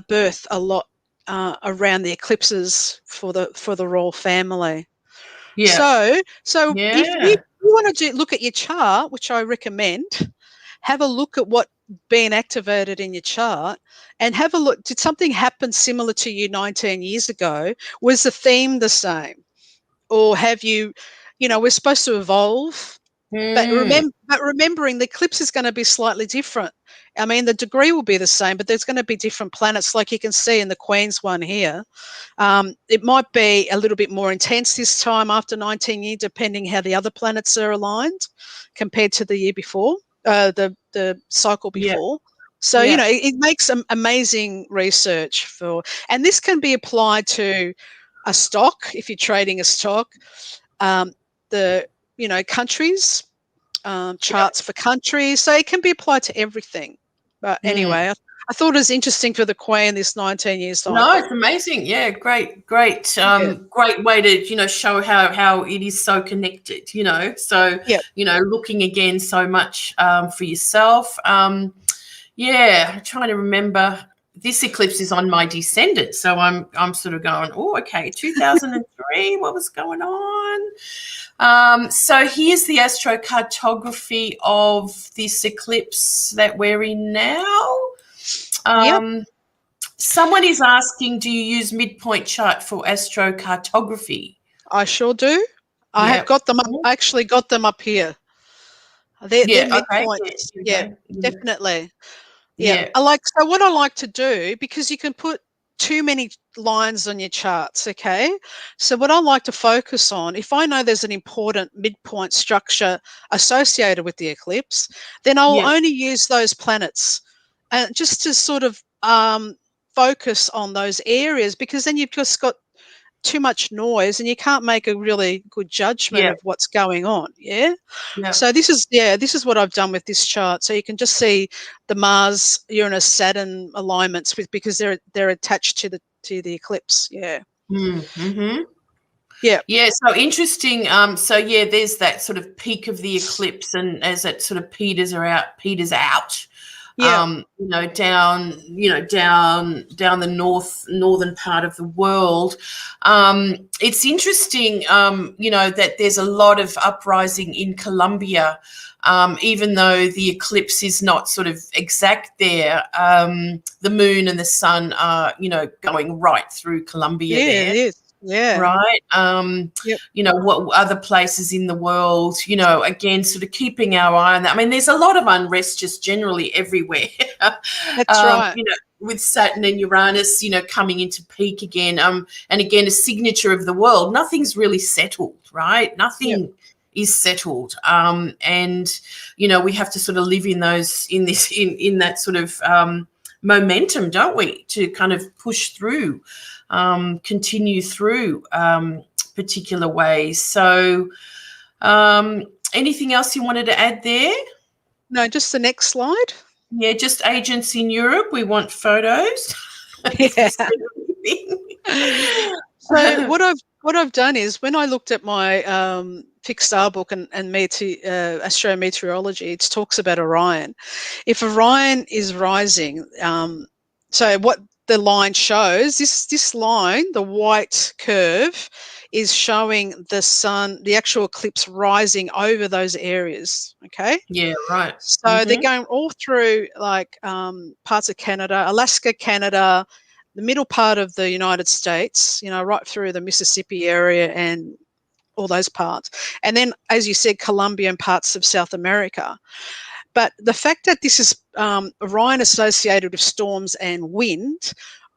birth a lot around the eclipses for the royal family. Yeah. So if you Yeah. want to look at your chart, which I recommend, have a look at what being activated in your chart and have a look. Did something happen similar to you 19 years ago? Was the theme the same? Or have you, you know, we're supposed to evolve, but Mm. remembering the eclipse is going to be slightly different. I mean, the degree will be the same, but there's going to be different planets, like you can see in the Queen's one here. It might be a little bit more intense this time after 19 years, depending how the other planets are aligned compared to the year before, the cycle Yeah. before. So, you Yeah. know, it makes amazing research for, and this can be applied to a stock if you're trading a stock, um, the, you know, countries, Yeah. charts for countries. So it can be applied to everything. But Mm. anyway, I thought it was interesting for the Queen, this 19-year No, cycle. it's amazing. Yeah, great, Yeah. great way to, you know, show how it is so connected, you know. So, Yeah. you know, looking again so much for yourself. Yeah, I'm trying to remember. This eclipse is on my descendant, so I'm sort of going, oh, okay, 2003. What was going on? So here's the astrocartography of this eclipse that we're in now. Yep. Someone is asking, do you use midpoint chart for astrocartography? I sure do. I have Yeah. got them up. I actually got them up here. They're Yeah. Okay. Yeah. midpoints. Here we Yeah, go. Yeah. definitely. Yeah. Yeah. So what I like to do, because you can put too many lines on your charts, okay? So what I like to focus on, if I know there's an important midpoint structure associated with the eclipse, then I'll Yeah. only use those planets, just to sort of focus on those areas, because then you've just got too much noise and you can't make a really good judgment Yeah. of what's going on. Yeah. Yeah. So this is what I've done with this chart. So you can just see the Mars, Uranus, Saturn alignments because they're attached to the eclipse. Yeah. Mm-hmm. Yeah. Yeah, so interesting. So yeah, there's that sort of peak of the eclipse, and as it sort of peters out, Yeah. down the northern part of the world. It's interesting, that there's a lot of uprising in Colombia, even though the eclipse is not sort of exact there. The moon and the sun are, going right through Colombia Yeah, it there. is. Yeah. Right. Yep. What other places in the world, again, sort of keeping our eye on that. I mean, there's a lot of unrest just generally everywhere, That's right. with Saturn and Uranus, coming into peak again. And again, a signature of the world. Nothing's really settled, right? Yep. Nothing is settled. And, we have to sort of live in that sort of momentum, don't we, to kind of push through. Continue through particular ways. So anything else you wanted to add there? No, just the next slide. Yeah, just agents in Europe. We want photos. Yeah. So what I've done is, when I looked at my fixed star book and astrometeorology, it talks about Orion. If Orion is rising, so what the line shows, this line, the white curve, is showing the sun, the actual eclipse rising over those areas. Okay. Yeah, right. So they're going all through, like, parts of Canada, Alaska, Canada, the middle part of the United States, right through the Mississippi area and all those parts. And then, as you said, Colombia and parts of South America. But the fact that this is Orion associated with storms and wind,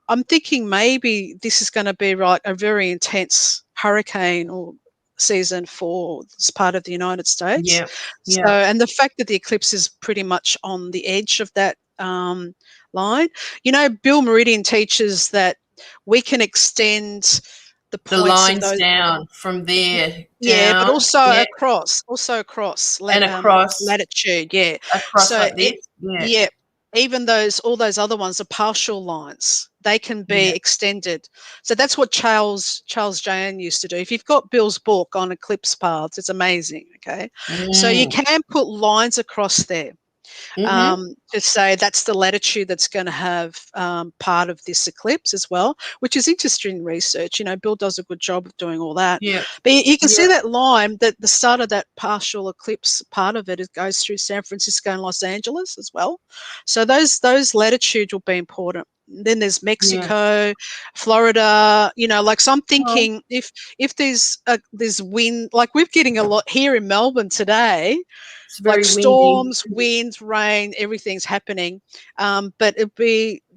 I'm thinking maybe this is going to be a very intense hurricane or season for this part of the United States. Yeah, So, yeah. and the fact that the eclipse is pretty much on the edge of that line. You know, Bill Meridian teaches that we can extend the The points of lines those. down from there Yeah, but down. also Yeah. across And across latitude. Yeah. like this. Yeah. Yeah, even all those other ones are partial lines. They can be Yeah. extended. So that's what Charles Jan used to do. If you've got Bill's book on eclipse paths, it's amazing. Okay, so you can put lines across there. To say that's the latitude that's going to have part of this eclipse as well, which is interesting research. You know, Bill does a good job of doing all that. Yeah. But you can see that line, that the start of that partial eclipse, part of it goes through San Francisco and Los Angeles as well. So those latitudes will be important. Then there's Mexico, Florida, you know, like, so I'm thinking if there's wind, like we're getting a lot here in Melbourne today, It's very like windy. storms, winds, rain, everything's happening. But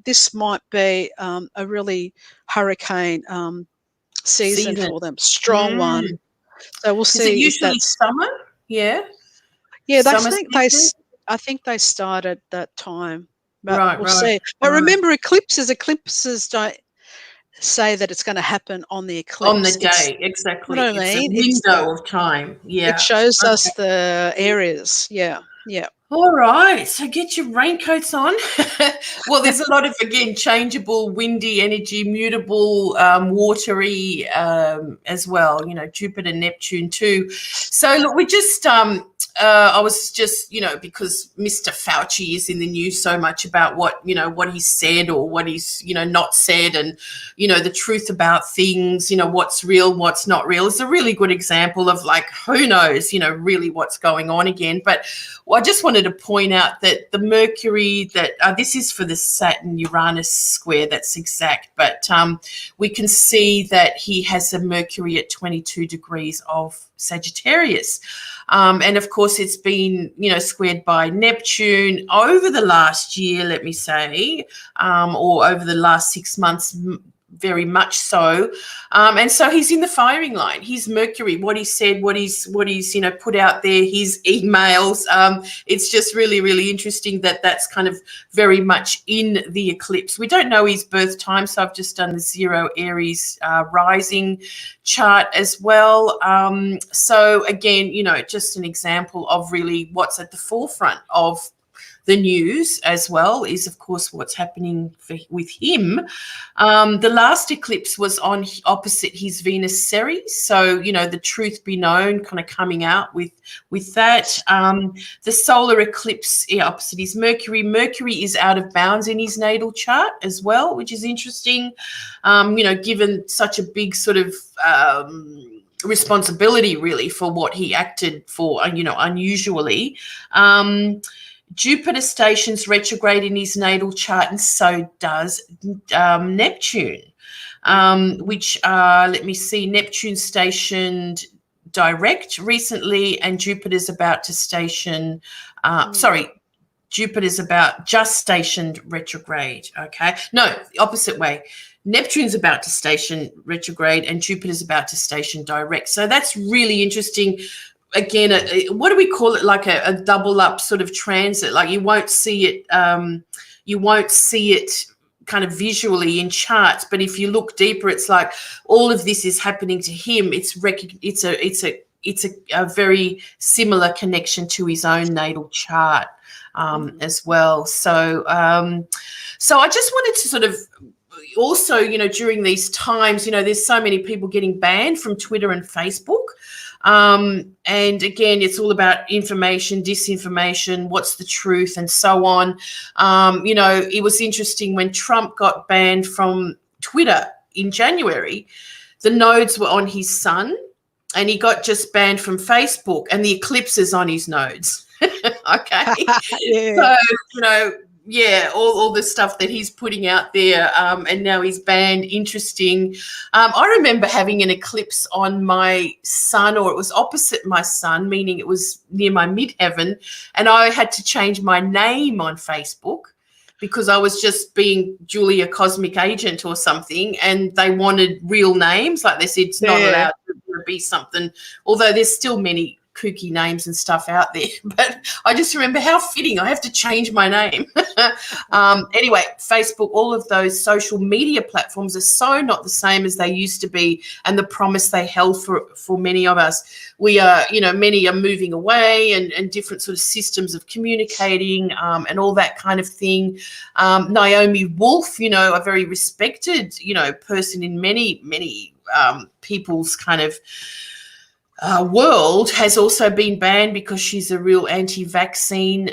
this might be a really hurricane season for them, strong one. So we'll Is it see if usually that's. summer? Yeah. Yeah, Summer season? I think they started that time, but Right, we'll right. see. But remember, eclipses don't say that it's going to happen on the On the eclipse. day, You know exactly. what I It's a mean? window of time. It Yeah. shows Okay. us the areas. Yeah. All right, so get your raincoats on. Well, there's a lot of, again, changeable, windy energy, mutable, watery as well, you know, Jupiter, Neptune too. So look, we just, I was just, you know, because Mr. Fauci is in the news so much about what, you know, what he said or what he's, you know, not said, and, you know, the truth about things, you know, what's real, what's not real. It's a really good example of, like, who knows, you know, really what's going on again. But I just wanted to point out that the Mercury, that this is for the Saturn Uranus square, that's exact, but we can see that he has a Mercury at 22 degrees of Sagittarius. And of course, it's been, you know, squared by Neptune over the last year, let me say, or over the last 6 months, very much so. And so he's in the firing line. He's Mercury, what he said, what he's, you know, put out there, his emails. It's just really, really interesting that that's kind of very much in the eclipse. We don't know his birth time, so I've just done the 0 Aries rising chart as well. So again, you know, just an example of really what's at the forefront of the news as well is, of course, what's happening with him. The last eclipse was on opposite his Venus Ceres, so, you know, the truth be known, kind of coming out with that. The solar eclipse opposite his Mercury. Mercury is out of bounds in his natal chart as well, which is interesting, you know, given such a big sort of responsibility really for what he acted for, you know, unusually. Jupiter stations retrograde in his natal chart, and so does Neptune, which let me see, Neptune stationed direct recently, and Jupiter's about to station, Jupiter's about just stationed retrograde. Okay, no, the opposite way. Neptune's about to station retrograde and Jupiter's about to station direct. So that's really interesting. Again, what do we call it? Like a double up sort of transit. Like you won't see it kind of visually in charts, but if you look deeper, it's like all of this is happening to him. It's a very similar connection to his own natal chart as well. So so I just wanted to sort of also, you know, during these times, you know, there's so many people getting banned from Twitter and Facebook. And again, it's all about information, disinformation, what's the truth, and so on. You know, it was interesting when Trump got banned from Twitter in January, the nodes were on his sun, and he got just banned from Facebook, and the eclipse is on his nodes. Okay. Yeah. So, you know, yeah, all the stuff that he's putting out there, and now he's banned. Interesting. I remember having an eclipse on my sun, or it was opposite my sun, meaning it was near my midheaven, and I had to change my name on Facebook because I was just being Julia Cosmic Agent or something, and they wanted real names. Like they said, it's not allowed to be something, although there's still many kooky names and stuff out there, but I just remember how fitting. I have to change my name. Anyway, Facebook, all of those social media platforms are so not the same as they used to be, and the promise they held for many of us. We are, many are moving away, and different sort of systems of communicating, and all that kind of thing. Naomi Wolf, a very respected, person in many people's kind of world, has also been banned because she's a real anti-vaccine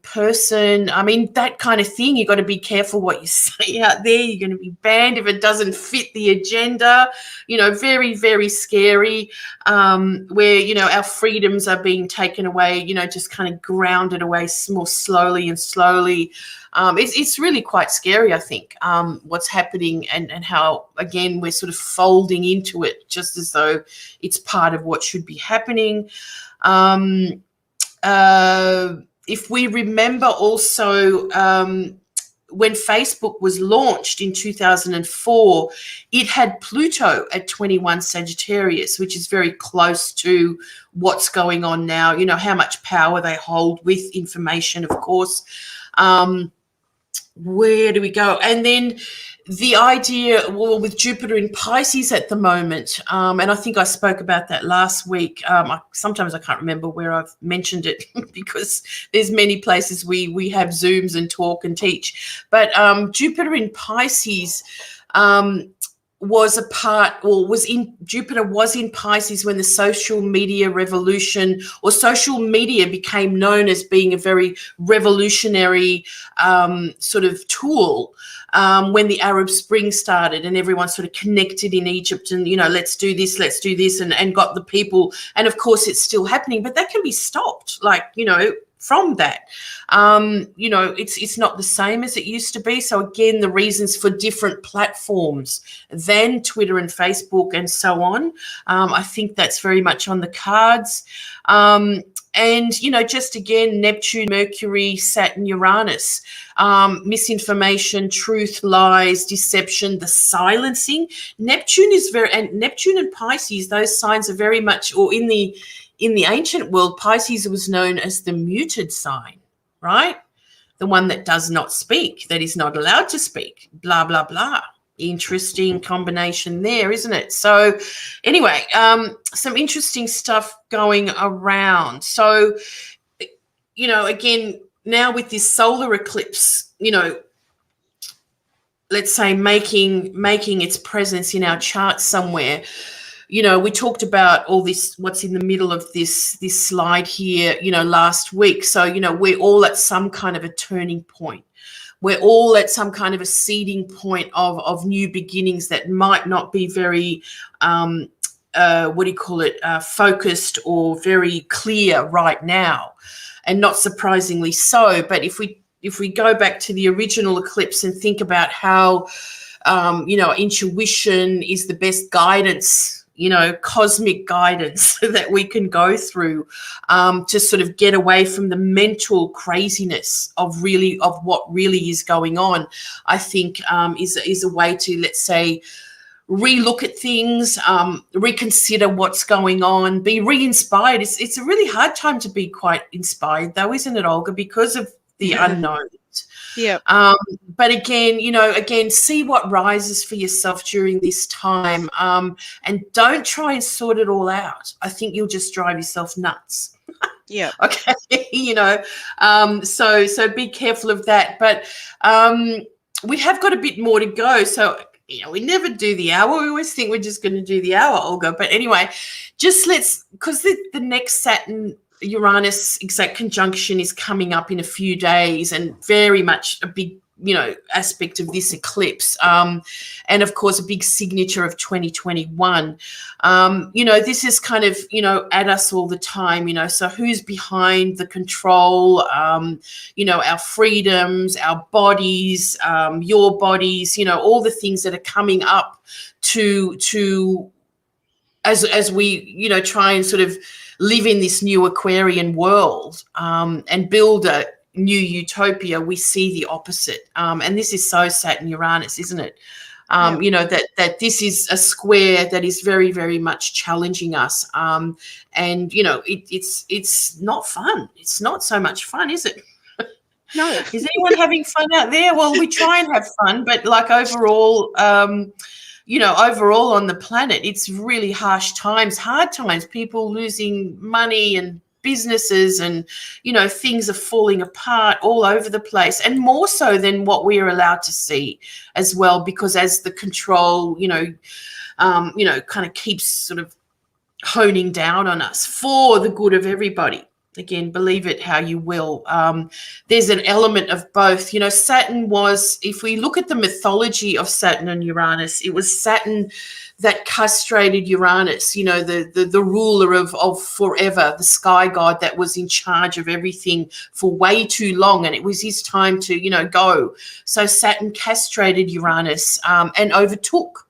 person. I mean, that kind of thing, you've got to be careful what you say out there. You're going to be banned if it doesn't fit the agenda. Very, very scary, where, our freedoms are being taken away, just kind of grounded away more slowly and slowly. It's really quite scary, I think, what's happening, and how, again, we're sort of folding into it just as though it's part of what should be happening. If we remember also, when Facebook was launched in 2004, it had Pluto at 21 Sagittarius, which is very close to what's going on now, how much power they hold with information, of course. Where do we go? And then the idea, well, with Jupiter in Pisces at the moment, and I think I spoke about that last week. Sometimes I can't remember where I've mentioned it because there's many places we have Zooms and talk and teach. But Jupiter in Pisces Jupiter was in Pisces when the social media revolution, or social media became known as being a very revolutionary sort of tool, when the Arab Spring started and everyone sort of connected in Egypt and, let's do this, and got the people. And of course it's still happening, but that can be stopped, from that. It's not the same as it used to be. So again, the reasons for different platforms than Twitter and Facebook and so on, I think that's very much on the cards. And, just again, Neptune, Mercury, Saturn, Uranus, misinformation, truth, lies, deception, the silencing. Neptune and Pisces, those signs are very much, or in the ancient world, Pisces was known as the muted sign, right? The one that does not speak, that is not allowed to speak, blah, blah, blah. Interesting combination there, isn't it? So anyway, some interesting stuff going around. So, again, now with this solar eclipse, let's say making its presence in our chart somewhere. We talked about all this, what's in the middle of this slide here, last week. So, we're all at some kind of a turning point. We're all at some kind of a seeding point of new beginnings that might not be very, focused or very clear right now, and not surprisingly so. But if we go back to the original eclipse and think about how, intuition is the best guidance, cosmic guidance that we can go through, to sort of get away from the mental craziness of what really is going on, I think is a way to, let's say, relook at things, reconsider what's going on, be re-inspired. It's a really hard time to be quite inspired, though, isn't it, Olga, because of the unknown. Yeah. But again, see what rises for yourself during this time, and don't try and sort it all out. I think you'll just drive yourself nuts. Yeah. Okay. So be careful of that. But we have got a bit more to go. So, we never do the hour. We always think we're just going to do the hour, Olga. But anyway, because the next Saturn Uranus exact conjunction is coming up in a few days, and very much a big, aspect of this eclipse. And of course, a big signature of 2021. This is kind of, at us all the time, so who's behind the control, our freedoms, our bodies, your bodies, all the things that are coming up to as we, try and sort of live in this new Aquarian world, and build a new utopia, we see the opposite. And this is so Saturn Uranus, isn't it? Yeah. You know, that this is a square that is very, very much challenging us. And, you know, it's not fun. It's not so much fun, is it? No. Is anyone having fun out there? Well, we try and have fun, but like overall, you know, overall on the planet, it's really harsh times, hard times, people losing money and businesses, and, you know, things are falling apart all over the place, and more so than what we are allowed to see as well, because as the control, you know, kind of keeps sort of honing down on us for the good of everybody. Again, believe it how you will. There's an element of both. You know, Saturn was, if we look at the mythology of Saturn and Uranus, it was Saturn that castrated Uranus, you know, the ruler of forever, the sky god that was in charge of everything for way too long. And it was his time to, you know, go. So Saturn castrated Uranus and overtook.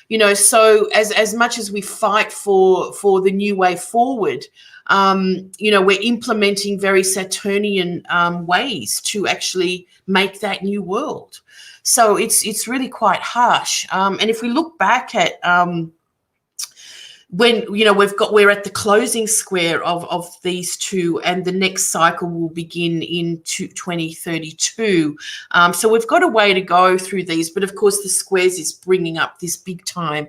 You know, so as much as we fight for the new way forward, you know, we're implementing very Saturnian ways to actually make that new world. So it's really quite harsh. And if we look back at when, you know, we're at the closing square of these two, and the next cycle will begin in 2032. So we've got a way to go through these, but of course the squares is bringing up this big time.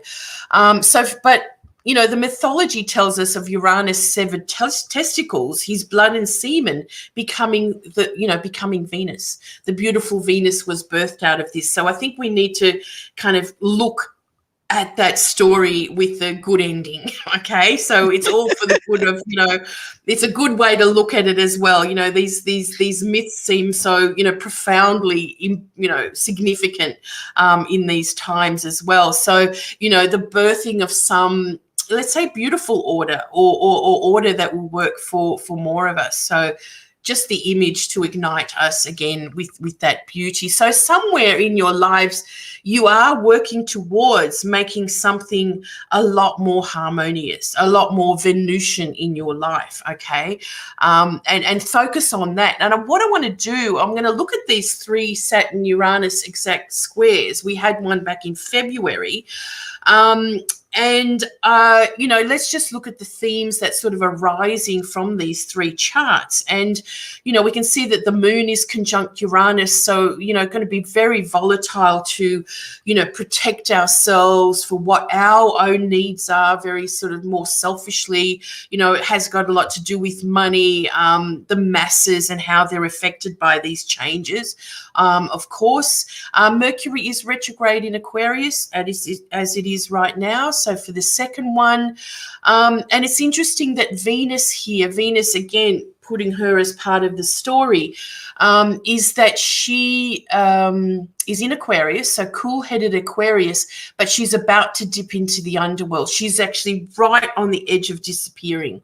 But you know, the mythology tells us of Uranus' severed testicles, his blood and semen becoming Venus. The beautiful Venus was birthed out of this. So I think we need to kind of look at that story with a good ending. Okay, so it's all for the good of, you know, it's a good way to look at it as well. You know, these myths seem so, you know, profoundly, you know, significant in these times as well. So, you know, the birthing of some, let's say, beautiful order or order that will work for more of us. So just the image to ignite us again with that beauty. So somewhere in your lives, you are working towards making something a lot more harmonious, a lot more Venusian in your life, okay? And focus on that. And what I want to do, I'm going to look at these 3 Saturn-Uranus exact squares. We had one back in February. You know, let's just look at the themes that sort of are rising from these 3 charts. And, you know, we can see that the moon is conjunct Uranus. So, you know, going to be very volatile to, you know, protect ourselves for what our own needs are, very sort of more selfishly. You know, it has got a lot to do with money, the masses and how they're affected by these changes. Of course, Mercury is retrograde in Aquarius as it is right now. So for the second one, and it's interesting that Venus again, putting her as part of the story, is that she is in Aquarius, so cool-headed Aquarius, but she's about to dip into the underworld. She's actually right on the edge of disappearing.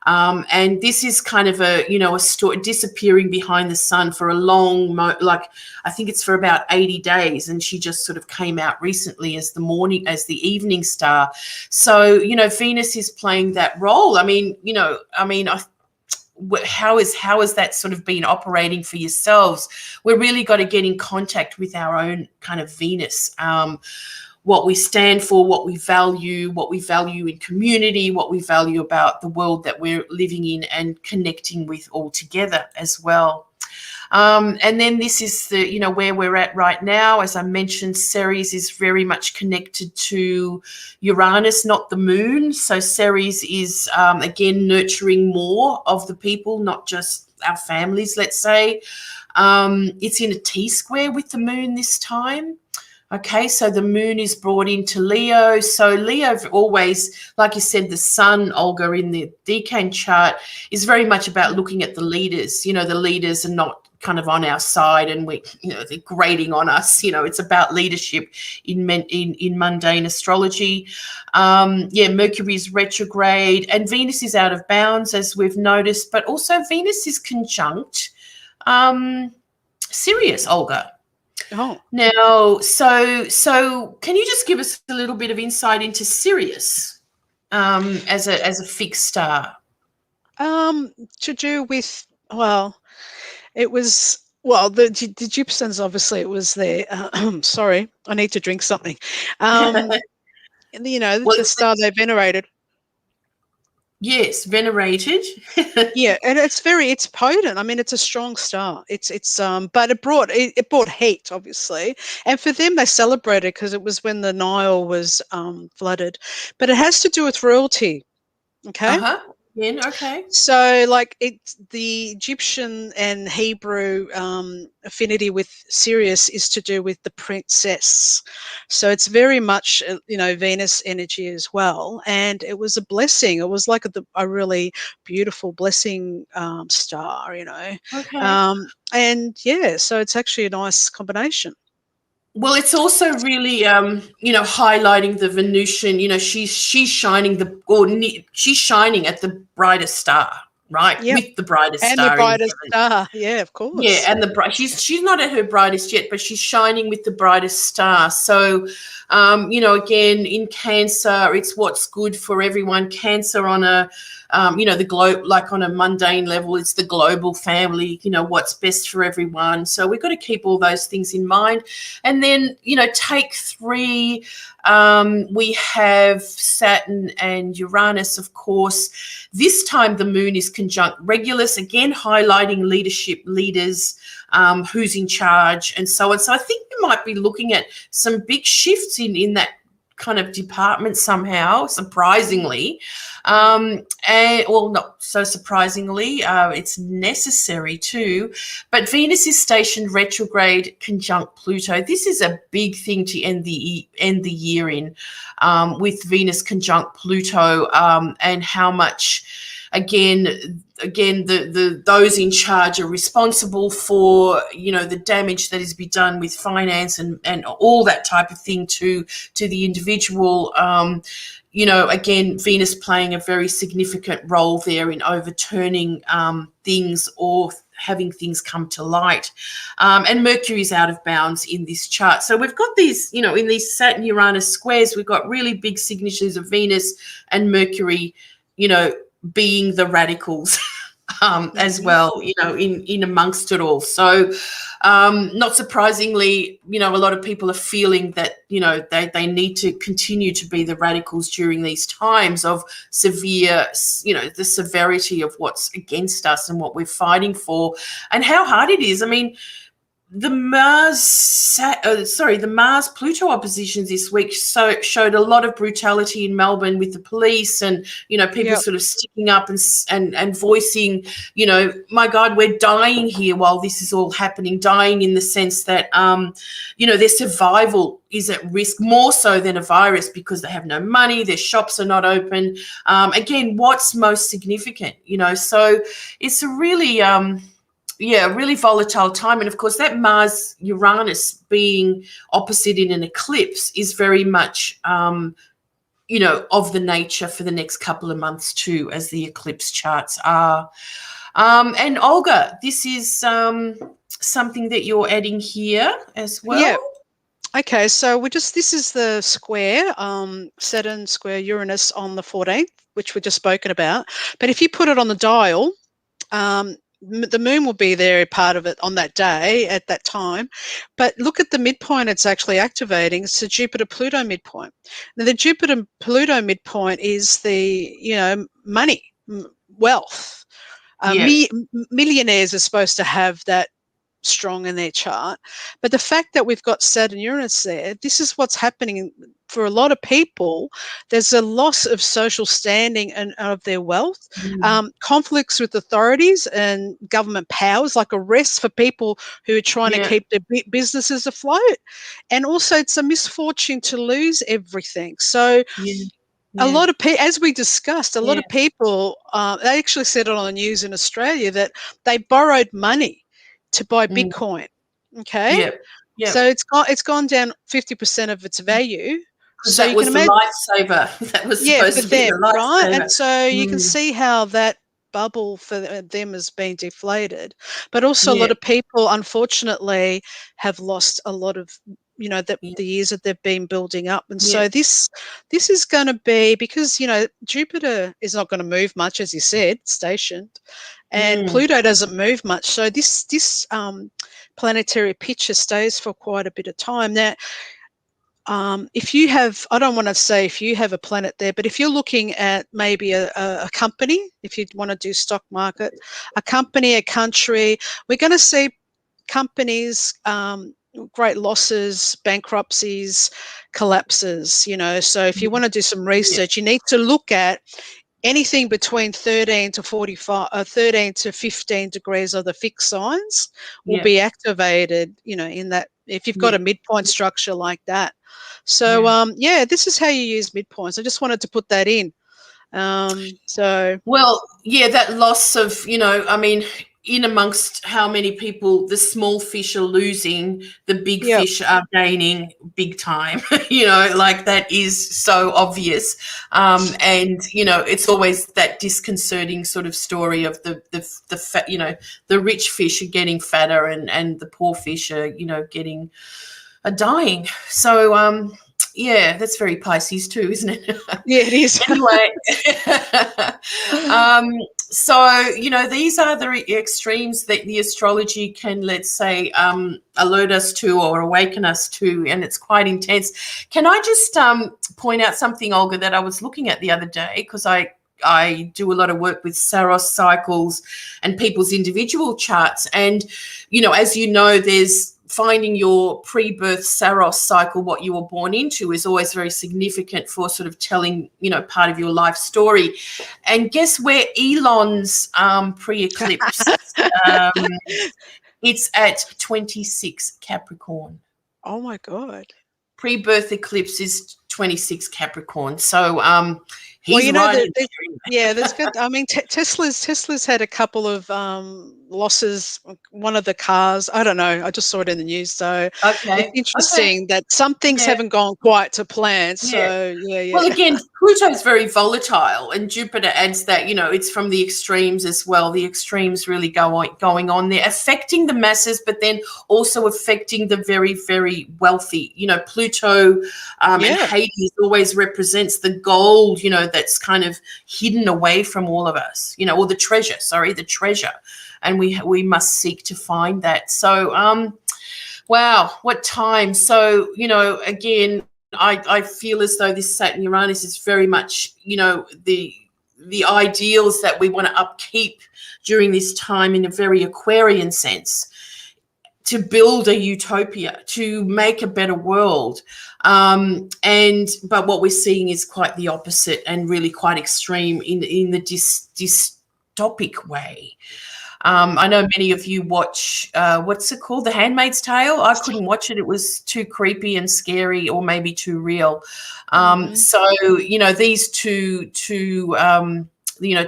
And this is kind of a story, disappearing behind the sun for a long, I think it's for about 80 days. And she just sort of came out recently as the evening star. So, you know, Venus is playing that role. How has that sort of been operating for yourselves? We're really got to get in contact with our own kind of Venus. What we stand for, what we value in community, what we value about the world that we're living in and connecting with all together as well. And then this is the, you know, where we're at right now. As I mentioned, Ceres is very much connected to Uranus, not the moon. So Ceres is, again, nurturing more of the people, not just our families, let's say. It's in a T-square with the moon this time. Okay, so the moon is brought into Leo. So Leo always, like you said, the sun, Olga, in the decan chart is very much about looking at the leaders. You know, the leaders are not kind of on our side and they're grating on us. You know, it's about leadership in mundane astrology. Mercury is retrograde and Venus is out of bounds, as we've noticed, but also Venus is conjunct Sirius, Olga. Oh. Now, so can you just give us a little bit of insight into Sirius as a fixed star? To do with, well, it was Well, the Gypsums, obviously, it was there. Sorry, I need to drink something. And, you know, Well, the star they venerated. yes, venerated. Yeah, and it's potent. I mean, it's a strong star. But it brought heat, obviously, and for them they celebrated because it was when the Nile was flooded. But it has to do with royalty. Okay. Uh-huh. Yeah, okay. So, like, the Egyptian and Hebrew affinity with Sirius is to do with the princess. So it's very much, Venus energy as well. And it was a blessing. It was like a really beautiful blessing star, Okay. And yeah, so it's actually a nice combination. Well, it's also really, highlighting the Venusian. She's shining she's shining at the brightest star, right? Yep. With the brightest And the star in brightest heaven. star. Yeah, of Yeah, course. and she's not at her brightest yet, but she's shining with the brightest star. So, again, in Cancer, it's what's good for everyone. Cancer on a, the globe, like on a mundane level, it's the global family. What's best for everyone. So we've got to keep all those things in mind, and then take 3. We have Saturn and Uranus, of course. This time the moon is conjunct Regulus, again highlighting leadership, leaders, who's in charge, and so on. So I think we might be looking at some big shifts in that kind of department somehow, surprisingly. Well, not so surprisingly, it's necessary too. But Venus is stationed retrograde conjunct Pluto. This is a big thing to end the year in, with Venus conjunct Pluto, and how much, again, the those in charge are responsible for the damage that is be done with finance and all that type of thing to the individual. Again, Venus playing a very significant role there in overturning things or having things come to light. And Mercury is out of bounds in this chart. So we've got these, in these Saturn Uranus squares, we've got really big signatures of Venus and Mercury, being the radicals. As well, in amongst it all. So, not surprisingly, a lot of people are feeling that, they need to continue to be the radicals during these times of severe, the severity of what's against us and what we're fighting for and how hard it is. I mean, the Mars Pluto oppositions this week showed a lot of brutality in Melbourne with the police and people Yep. sort of sticking up and voicing, my God, we're dying here while this is all happening, dying in the sense that their survival is at risk more so than a virus because they have no money, their shops are not open. Again, what's most significant, so it's a really really volatile time. And of course, that Mars Uranus being opposite in an eclipse is very much, of the nature for the next couple of months too, as the eclipse charts are. And Olga, this is something that you're adding here as well. Yeah. Okay, so this is the square, Saturn square Uranus on the 14th, which we've just spoken about. But if you put it on the dial, the moon will be there, part of it on that day at that time. But look at the midpoint it's actually activating. It's the Jupiter-Pluto midpoint. Now, the Jupiter-Pluto midpoint is the, money, wealth. Millionaires are supposed to have that strong in their chart. But the fact that we've got Saturn Uranus there, this is what's happening for a lot of people. There's a loss of social standing and of their wealth, conflicts with authorities and government powers, like arrests for people who are trying to keep their businesses afloat. And also it's a misfortune to lose everything. So a lot of people, as we discussed, a lot of people, they actually said it on the news in Australia that they borrowed money to buy Bitcoin. Okay. So it's gone down 50% of its value. Because so that you was can the imagine, lifesaver. That was supposed to be them, the right? lifesaver. And so you can see how that bubble for them has been deflated. But also a lot of people, unfortunately, have lost a lot of that Yeah. the years that they've been building up. And Yeah. so this is going to be, because Jupiter is not going to move much, as you said, stationed, and Pluto doesn't move much. So this planetary picture stays for quite a bit of time. Now, if you have, I don't want to say if you have a planet there, but if you're looking at maybe a company, if you want to do stock market, a company, a country, we're going to see companies, great losses, bankruptcies, collapses. So if you want to do some research, you need to look at anything between 13 to 45, 13 to 15 degrees of the fixed signs will be activated, in that, if you've got a midpoint structure like that. So, this is how you use midpoints. I just wanted to put that in. Well, yeah, that loss of, I mean, in amongst how many people, the small fish are losing, the big fish are gaining big time, like that is so obvious. And, it's always that disconcerting sort of story of the fat, the rich fish are getting fatter and the poor fish are, are dying. So, yeah, that's very Pisces too, isn't it? Yeah, it is. Anyway, so, these are the extremes that the astrology can, let's say, alert us to or awaken us to, and it's quite intense. Can I just point out something, Olga, that I was looking at the other day, because I do a lot of work with Saros cycles and people's individual charts. And, as you know, there's finding your pre-birth Saros cycle, what you were born into, is always very significant for sort of telling, part of your life story. And guess where Elon's pre-eclipse, it's at 26 Capricorn. Oh my God. Pre-birth eclipse is 26 Capricorn. So he's right. There's good. I mean, Tesla's had a couple of losses. One of the cars, I don't know. I just saw it in the news. So it's interesting that some things haven't gone quite to plan. So yeah. Well, again, Pluto's very volatile, and Jupiter adds that, it's from the extremes as well. The extremes really going on there, affecting the masses, but then also affecting the very, very wealthy. Pluto and Hades always represents the gold, that's kind of hidden away from all of us, or the treasure. And we must seek to find that. So, wow, what time. So, again, I feel as though this Saturn Uranus is very much, the ideals that we want to upkeep during this time in a very Aquarian sense, to build a utopia, to make a better world. But what we're seeing is quite the opposite, and really quite extreme in the dystopic way. I know many of you watch, what's it called? The Handmaid's Tale. I couldn't watch it. It was too creepy and scary, or maybe too real. So, these two,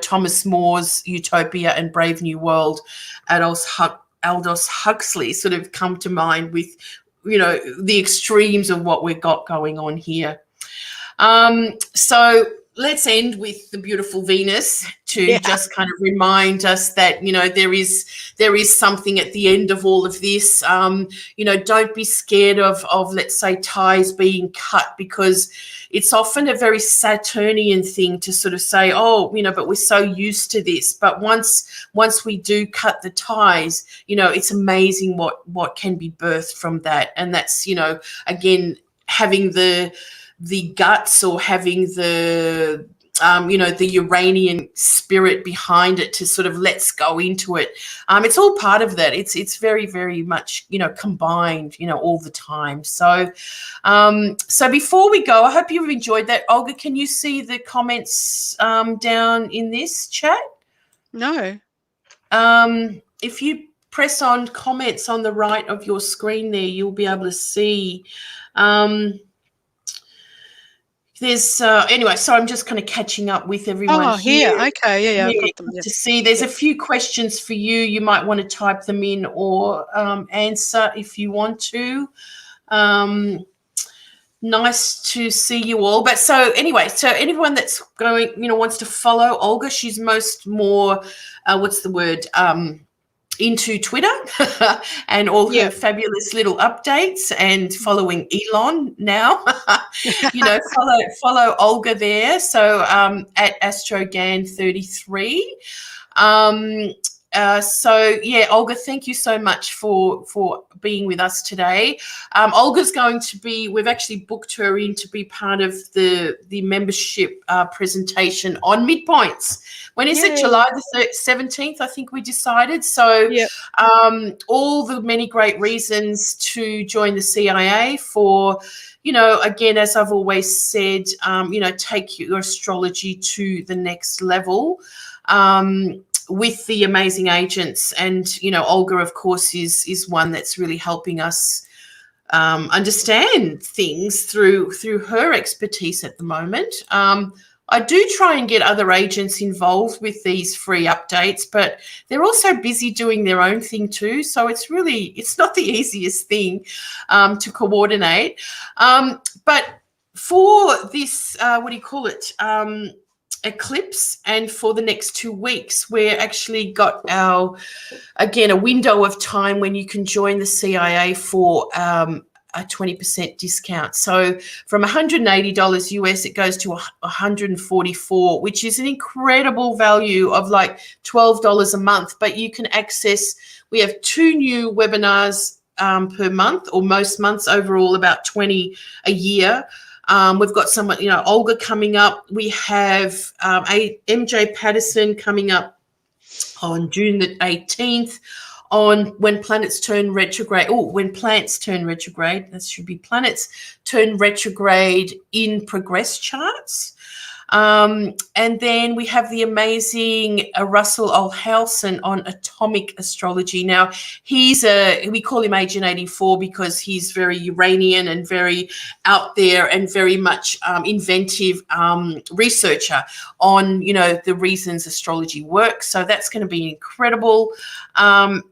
Thomas More's Utopia and Brave New World, Aldous Huxley sort of come to mind with, the extremes of what we've got going on here. So let's end with the beautiful Venus to just kind of remind us that, there is something at the end of all of this. Don't be scared of, let's say, ties being cut, because it's often a very Saturnian thing to sort of say, oh, but we're so used to this. But once we do cut the ties, it's amazing what can be birthed from that. And that's, again, having the guts, or having the Uranian spirit behind it to sort of let's go into it. It's all part of that. It's very, very much, combined, all the time. So, so before we go, I hope you've enjoyed that. Olga, can you see the comments down in this chat? No. If you press on comments on the right of your screen there, you'll be able to see. There's anyway, so I'm just kind of catching up with everyone here. Okay, yeah, I've got them. To see, there's a few questions for you. You might want to type them in or answer if you want to. Nice to see you all. But so anyway, so anyone that's going, wants to follow Olga, she's more, what's the word? into Twitter and all her Yep. fabulous little updates, and following Elon now. Follow Olga there. So at Astrogan33. Olga, thank you so much for being with us today. Olga's going to be, we've actually booked her in to be part of the membership presentation on Midpoints. When is it? July the 17th, I think we decided. So yep. all the many great reasons to join the CIA for, again, as I've always said, take your astrology to the next level. With the amazing agents, and Olga, of course, is one that's really helping us understand things through her expertise at the moment. I do try and get other agents involved with these free updates, but they're also busy doing their own thing too. So it's not the easiest thing to coordinate. But for this, eclipse, and for the next 2 weeks, we're actually got a window of time when you can join the CIA for a 20% discount. So from $180 US, it goes to $144, which is an incredible value of like $12 a month. But you can access, we have 2 new webinars per month, or most months overall, about 20 a year. We've got someone, Olga coming up. We have MJ Patterson coming up on June the 18th on when planets turn retrograde. When plants turn retrograde. That should be planets turn retrograde in progress charts. And then we have the amazing Russell Ohlhausen on atomic astrology. Now, we call him Agent 84 because he's very Uranian and very out there and very much inventive researcher on, the reasons astrology works. So that's going to be incredible. And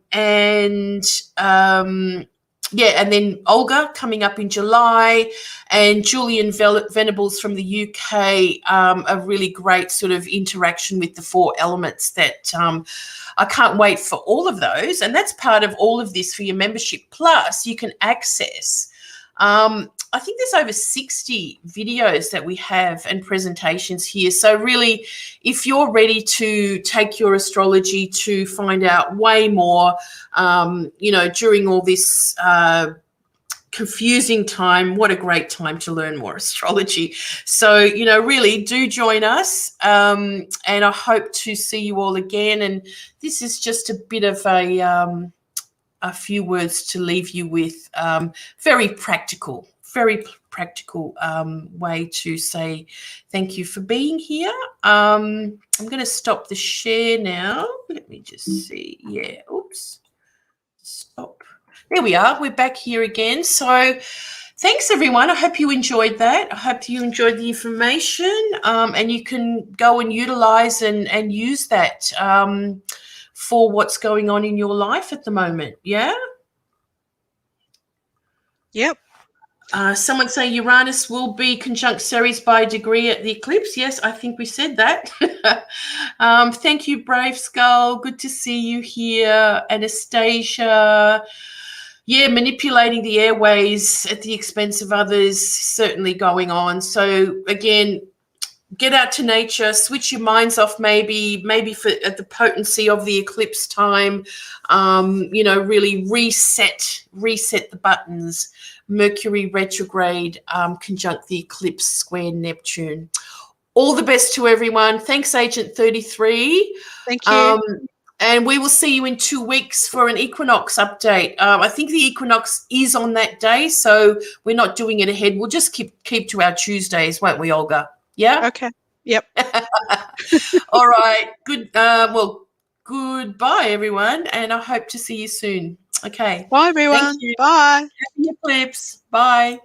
then Olga coming up in July, and Julian Venables from the UK, a really great sort of interaction with the 4 elements that I can't wait for all of those. And that's part of all of this for your membership. Plus, you can access, I think there's over 60 videos that we have and presentations here. So really, if you're ready to take your astrology to find out way more, during all this confusing time, what a great time to learn more astrology. So, really do join us. And I hope to see you all again. And this is just a bit of a few words to leave you with. Very practical way to say thank you for being here. I'm going to stop the share now. Let me just see. Yeah, oops. Stop. There we are. We're back here again. So thanks, everyone. I hope you enjoyed that. I hope you enjoyed the information, and you can go and utilize and use that for what's going on in your life at the moment. Yeah? Yep. Someone say Uranus will be conjunct Ceres by a degree at the eclipse. Yes, I think we said that. Thank you, Brave Skull. Good to see you here. Anastasia. Yeah, manipulating the airways at the expense of others, certainly going on. So again, get out to nature, switch your minds off maybe at the potency of the eclipse time, really reset the buttons. Mercury retrograde, conjunct the eclipse square Neptune. All the best to everyone. Thanks, Agent 33. Thank you. And we will see you in 2 weeks for an equinox update. I think the equinox is on that day, so we're not doing it ahead. We'll just keep to our Tuesdays, won't we, Olga? Yeah? Okay. Yep. All right. Good. Goodbye, everyone, and I hope to see you soon. Okay. Bye, everyone. Thank you. Bye. Happy eclipse. Bye.